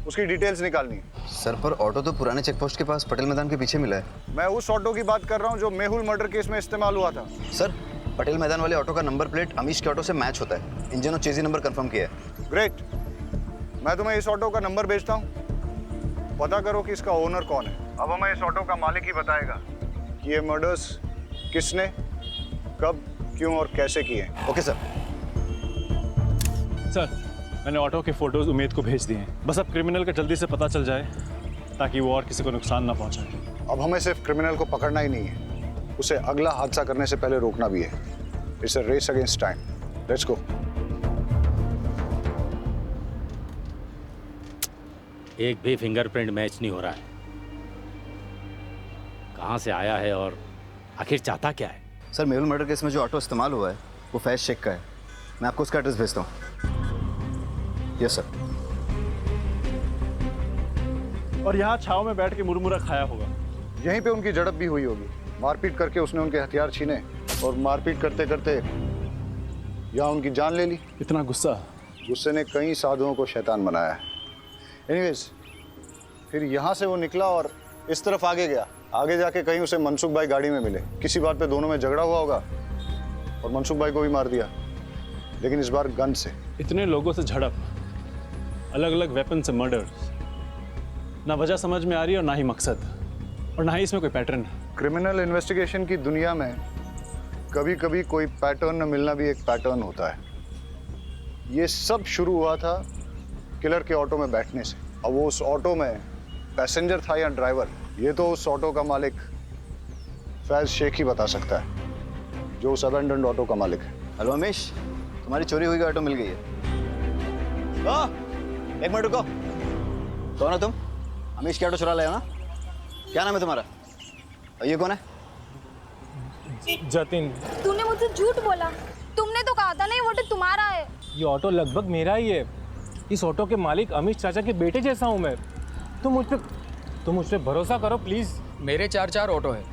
उसकी डिटेल्स निकालनी है। सर पर ऑटो तो पुराने चेक पोस्ट के पास पटेल मैदान के पीछे मिला है। मैं उस ऑटो की बात कर रहा हूँ जो मेहुल मर्डर केस में इस्तेमाल हुआ था। सर पटेल मैदान वाले ऑटो का नंबर प्लेट अमीश के ऑटो से मैच होता है। इंजन और चेजी नंबर कंफर्म किया है। ग्रेट, मैं तुम्हें इस ऑटो का नंबर भेजता हूँ, पता करो कि इसका ओनर कौन है। अब हमें इस ऑटो का मालिक ही बताएगा कि ये मर्डर्स किसने, कब, क्यों और कैसे किए। Okay sir. सर मैंने ऑटो के फोटोज उमेद को भेज दिए हैं, बस अब क्रिमिनल का जल्दी से पता चल जाए ताकि वो और किसी को नुकसान ना पहुंचाए। अब हमें सिर्फ क्रिमिनल को पकड़ना ही नहीं है, उसे अगला हादसा करने से पहले रोकना भी है। It's a race against time. Let's go. एक भी फिंगरप्रिंट मैच नहीं हो रहा है। कहाँ से आया है और आखिर चाहता क्या है? सर मेहुल मर्डर केस में जो ऑटो इस्तेमाल हुआ है वो फैज शेख का है। मैं आपको उसका एड्रेस भेजता हूँ। Yes sir. और यहाँ छाव में बैठ के मुरमुरा खाया होगा। यहीं पे उनकी झड़प भी हुई होगी। मारपीट करके उसने उनके हथियार छीने और मारपीट करते करते यहाँ उनकी जान ले ली। इतना गुस्सा? गुस्से ने कई साधुओं को शैतान बनाया है। एनीवेज, फिर यहाँ से वो निकला और इस तरफ आगे गया। आगे जाके कहीं उसे मनसुख भाई गाड़ी में मिले। किसी बात पे दोनों में झगड़ा हुआ होगा और मनसुख भाई को भी मार दिया, लेकिन इस बार गन से। इतने लोगों से झड़प, अलग अलग वेपन से मर्डर, ना वजह समझ में आ रही है और ना ही मकसद, और ना ही इसमें कोई पैटर्न। क्रिमिनल इन्वेस्टिगेशन की दुनिया में कभी कभी कोई पैटर्न न मिलना भी एक पैटर्न होता है। ये सब शुरू हुआ था किलर के ऑटो में बैठने से। अब वो उस ऑटो में पैसेंजर था या ड्राइवर, ये तो उस ऑटो का मालिक फैज शेख ही बता सकता है, जो उस अबेंडन्ड ऑटो का मालिक है। हेलो अमीश, तुम्हारी चोरी हुई ऑटो मिल गई है। एक मिनट रुको। कौन है तुम? अमीश की ऑटो चुरा ले ना? क्या नाम है तुम्हारा? और ये कौन है? जतिन। तूने मुझसे झूठ बोला। तुमने तो कहा था ना ये ऑटो तुम्हारा है। ये ऑटो लगभग मेरा ही है। इस ऑटो के मालिक अमीश चाचा के बेटे जैसा हूँ मैं। तुम मुझ पे भरोसा करो प्लीज। मेरे 4 ऑटो है,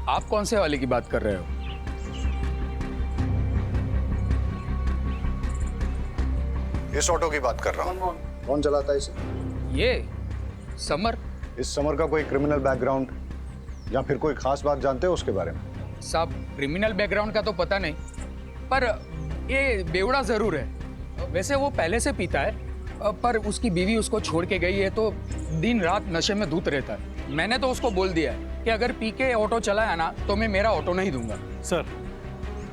आप कौन से वाले की बात कर रहे हो? इस ऑटो की बात कर रहा हूँ। कौन चलाता है इसे? ये समर। इस समर का कोई क्रिमिनल बैकग्राउंड या फिर कोई खास बात जानते हो उसके बारे में? साहब क्रिमिनल बैकग्राउंड का तो पता नहीं, पर ये बेवड़ा जरूर है। वैसे वो पहले से पीता है, पर उसकी बीवी उसको छोड़ के गई है तो दिन रात नशे में धूत रहता है। मैंने तो उसको बोल दिया है कि अगर पीके ऑटो चलाया ना तो मैं मेरा ऑटो नहीं दूंगा। सर,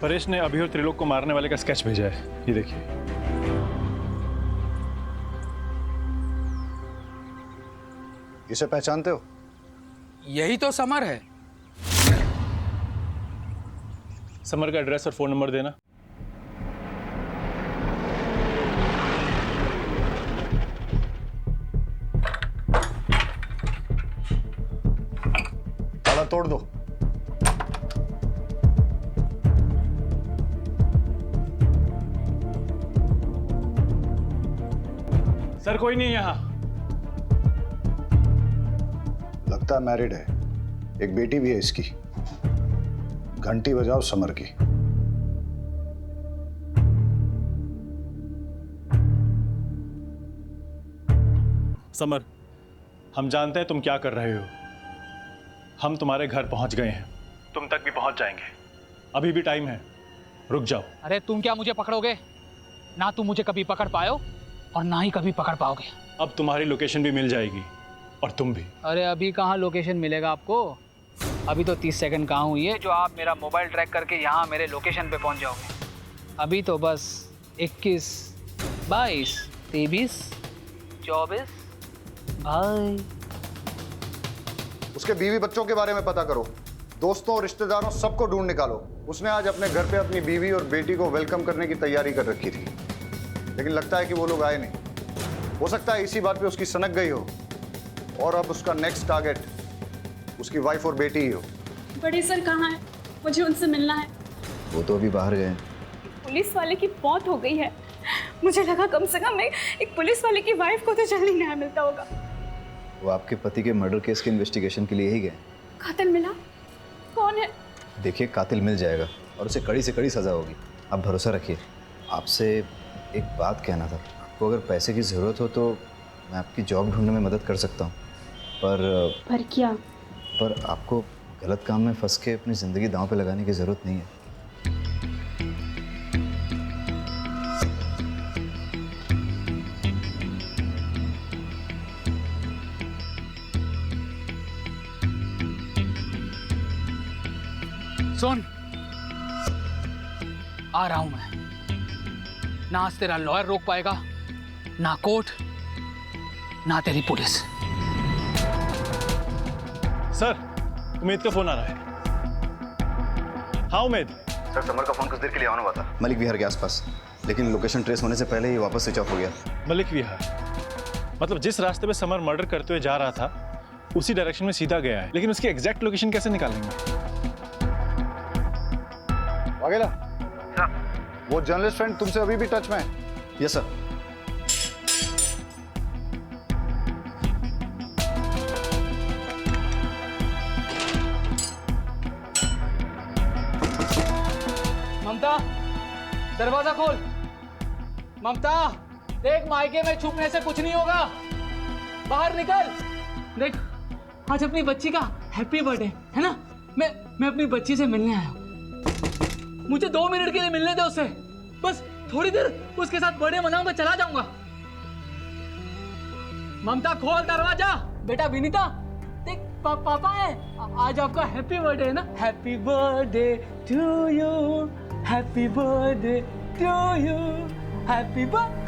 परेश ने अभी और त्रिलोक को मारने वाले का स्केच भेजा है, ये देखिए। इसे पहचानते हो? यही तो समर है। समर का एड्रेस और फोन नंबर देना। ताला तोड़ दो। सर, कोई नहीं यहाँ। लगता है मैरिड है, एक बेटी भी है इसकी। घंटी बजाओ समर की। समर, हम जानते हैं तुम क्या कर रहे हो। हम तुम्हारे घर पहुंच गए हैं, तुम तक भी पहुंच जाएंगे। अभी भी टाइम है, रुक जाओ। अरे तुम क्या मुझे पकड़ोगे? ना तुम मुझे कभी पकड़ पायो और ना ही कभी पकड़ पाओगे। अब तुम्हारी लोकेशन भी मिल जाएगी और तुम भी। अरे अभी कहाँ लोकेशन मिलेगा आपको? अभी तो 30 सेकंड कहाँ हुई है जो आप मेरा मोबाइल ट्रैक करके यहाँ मेरे लोकेशन पे पहुँच जाओगे। अभी तो बस 21, 22, 23, 24 भाई। उसके बीवी बच्चों के बारे में पता करो, दोस्तों और रिश्तेदारों सबको ढूंढ निकालो। उसने आज अपने घर पे अपनी बीवी और बेटी को वेलकम करने की तैयारी कर रखी थी, लेकिन लगता है कि वो लोग आए नहीं। हो सकता है इसी बात पे उसकी सनक गई हो और अब उसका नेक्स्ट टारगेट उसकी वाइफ और बेटी ही हो। बड़े सर कहाँ हैं? मुझे उनसे मिलना है। वो तो अभी बाहर गए हैं। पुलिस वाले की मौत हो गई है। मुझे लगा कम से कम एक पुलिस वाले की वाइफ को तो जल्दी न्याय मिलता होगा। वो आपके पति के मर्डर केस के इन्वेस्टिगेशन के लिए ही गए। कातिल मिला? कौन है? देखिए, कातिल मिल जाएगा और उसे कड़ी से कड़ी सज़ा होगी। आप भरोसा रखिए। आपसे एक बात कहना था। आपको अगर पैसे की ज़रूरत हो तो मैं आपकी जॉब ढूंढने में मदद कर सकता हूँ, पर क्या? पर आपको गलत काम में फंस के अपनी ज़िंदगी दांव पे लगाने की ज़रूरत नहीं है। सुन, आ रहा हूं मैं। ना आज तेरा लॉयर रोक पाएगा, ना कोर्ट, ना तेरी पुलिस। सर, उमेद का फोन आ रहा है। हाँ उमेद। सर, समर का फ़ोन कुछ देर के लिए ऑन हुआ था मलिक विहार के आसपास, लेकिन लोकेशन ट्रेस होने से पहले ही वापस स्विच ऑफ हो गया। मलिक विहार मतलब जिस रास्ते पे समर मर्डर करते हुए जा रहा था उसी डायरेक्शन में सीधा गया है, लेकिन उसकी एग्जैक्ट लोकेशन कैसे निकालेंगे? वाघेला, वो जर्नलिस्ट फ्रेंड तुमसे अभी भी टच में है? Yes sir. ममता, दरवाजा खोल। ममता, देख, मायके में छुपने से कुछ नहीं होगा। बाहर निकल। देख, आज अपनी बच्ची का हैप्पी बर्थडे है ना। मैं अपनी बच्ची से मिलने आया हूँ। मुझे 2 मिनट के लिए मिलने दे उससे। बस थोड़ी देर उसके साथ बर्थडे मनाऊंगा, चला जाऊंगा। ममता, खोल दरवाजा। बेटा विनीता, देख, पापा है। आज आपका हैप्पी बर्थडे है ना। Happy birthday to you, happy birthday to you, happy birthday.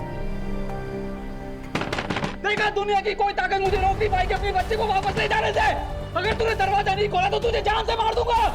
देखा, दुनिया की कोई ताकत मुझे रोक नहीं पाएगी अपनी बच्चे को वापस ले जाने से। अगर तूने दरवाजा नहीं खोला तो तुझे जान से मार दूंगा।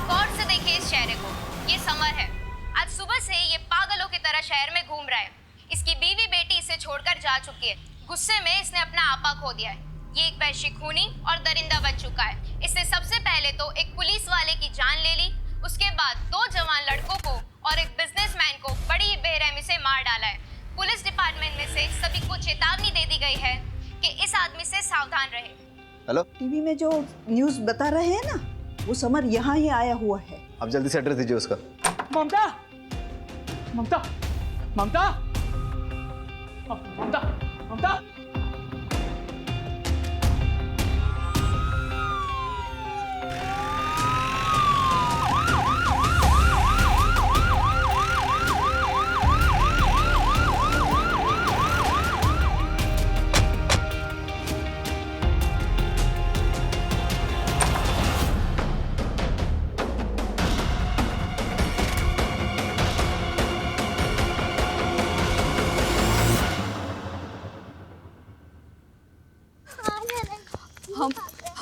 गौर से देखिए इस चेहरे को। ये समर है। आज सुबह से ये पागलों की तरह शहर में घूम रहा है। इसकी बीवी बेटी इसे छोड़कर जा चुकी है। गुस्से में इसने अपना आपा खो दिया है। ये एक वैश्य खूनी और दरिंदा बन चुका है। इसने सबसे पहले तो एक पुलिस वाले की जान ले ली, उसके बाद 2 जवान लड़कों को और एक बिजनेसमैन को बड़ी ही बेरहमी से मार डाला है। पुलिस डिपार्टमेंट में से सभी को चेतावनी दे दी गई है कि इस आदमी से सावधान रहे। हेलो, टीवी में जो न्यूज़ बता रहे हैं ना, वो समर यहाँ ही आया हुआ है। आप जल्दी से एड्रेस दीजिए उसका। ममता, ममता, ममता, ममता, ममता।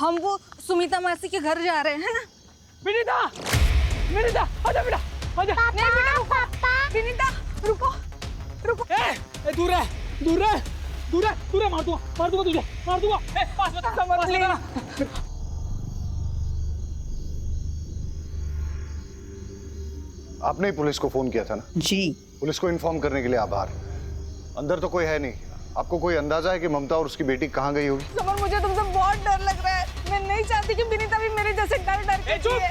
हम वो सुमिता मासी के घर जा रहे हैं ना। विनीता, विनीता, आजा बेटा, आजा। नहीं बेटा रुको, विनीता रुको, रुको। दूर रह, दूर रह, दूर रह, दूर रह, मार दूंगा तुझे, मार दूंगा। पास बता, पास बता। आपने ही पुलिस को फोन किया था ना? जी। पुलिस को इन्फॉर्म करने के लिए आभार। अंदर तो कोई है नहीं, आपको कोई अंदाजा है कि ममता और उसकी बेटी कहाँ गई होगी? समर मुझे तुमसे बहुत डर लग रहा है। मैं नहीं चाहती कि विनीता भी मेरे जैसे डर के जिए।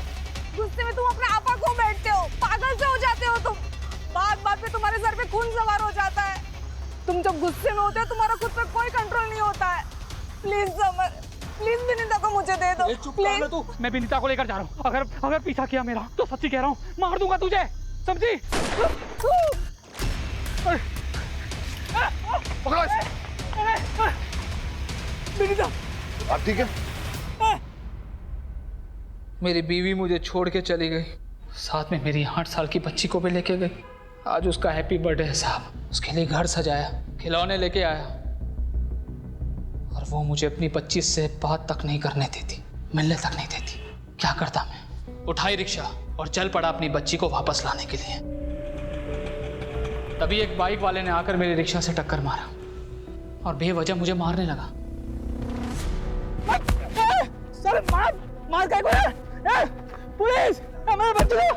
गुस्से में तुम अपने आपा खो बैठते हो, पागल से हो जाते हो तुम। बात बात पे तुम्हारे सर पे खून सवार हो जाता है। तुम जब गुस्से में होते हो तुम्हारा खुद पर कोई कंट्रोल नहीं होता है। प्लीज समर, प्लीज विनीता को मुझे दे दो। प्लीज। तू, मैं विनीता को लेकर जा रहा हूँ। अगर पीछा किया मेरा तो सच्ची कह रहा हूँ, मार दूंगा तुझे, समझी? पकड़ो इसे। विनीता, आप ठीक है? मेरी बीवी मुझे छोड़ के चली गई, साथ में मेरी 8 साल की बच्ची को भी लेके गई। आज उसका हैप्पी बर्थडे है साहब, उसके लिए घर सजाया, खिलौने लेके आया, और वो मुझे अपनी 25 से बात तक नहीं करने देती, मिलने तक नहीं देती। क्या करता मैं? उठाई रिक्शा और चल पड़ा अपनी बच्ची को वापस लाने के लिए। तभी एक बाइक वाले ने आकर मेरी रिक्शा से टक्कर मारा और बेवजह मुझे मारने लगा। सर, मार क्या है? पुलिस, मेरे बच्चे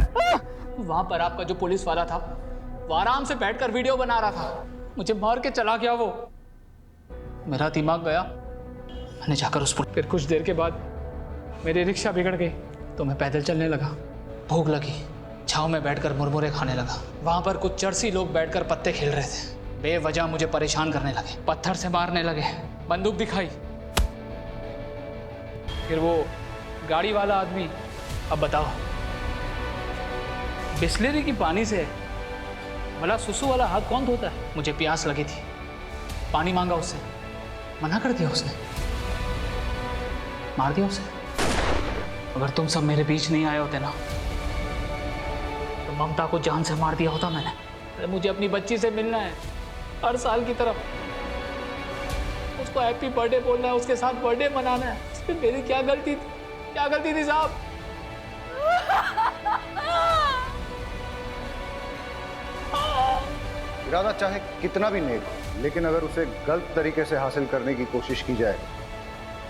को। वहां पर आपका जो पुलिस वाला था वो आराम से बैठकर वीडियो बना रहा था, मुझे मार के चला गया वो। मेरा दिमाग गया, मैंने जाकर उस फिर कुछ देर के बाद मेरी रिक्शा बिगड़ गई तो मैं पैदल चलने लगा। भूख लगी, छांव में बैठकर मुरमुरे खाने लगा। वहां पर कुछ चरसी लोग बैठकर पत्ते खेल रहे थे, बेवजह मुझे परेशान करने लगे, पत्थर से मारने लगे, बंदूक दिखाई। फिर वो गाड़ी वाला आदमी, अब बताओ बिस्लेरी की पानी से भला सुसु वाला हाथ कौन धोता है? मुझे प्यास लगी थी, पानी मांगा उससे, मना कर दिया उसने, मार दिया उसे। अगर तुम सब मेरे बीच नहीं आए होते ना तो ममता को जान से मार दिया होता मैंने। अरे मुझे अपनी बच्ची से मिलना है हर साल की तरफ, उसको हैप्पी बर्थडे बोलना है, उसके साथ बर्थडे मनाना है। इसमें मेरी क्या गलती थी? क्या गलती थी साहब? इरादा चाहे कितना भी नेक हो, लेकिन अगर उसे गलत तरीके से हासिल करने की कोशिश की जाए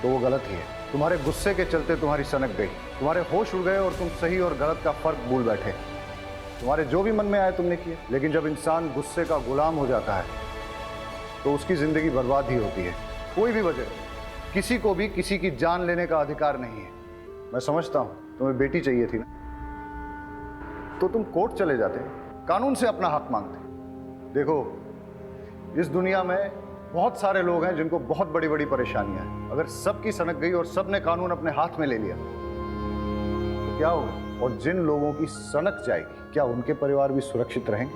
तो वो गलत ही है। तुम्हारे गुस्से के चलते तुम्हारी सनक गई, तुम्हारे होश उड़ गए और तुम सही और गलत का फर्क भूल बैठे। तुम्हारे जो भी मन में आए तुमने किए, लेकिन जब इंसान गुस्से का गुलाम हो जाता है तो उसकी जिंदगी बर्बाद ही होती है। कोई भी वजह, किसी को भी किसी की जान लेने का अधिकार नहीं है। मैं समझता हूं तुम्हें बेटी चाहिए थी ना, तो तुम कोर्ट चले जाते, कानून से अपना हक मांगते। देखो, इस दुनिया में बहुत सारे लोग हैं जिनको बहुत बड़ी बड़ी परेशानियां हैं। अगर सबकी सनक गई और सबने कानून अपने हाथ में ले लिया तो क्या होगा? और जिन लोगों की सनक जाएगी, क्या उनके परिवार भी सुरक्षित रहेंगे?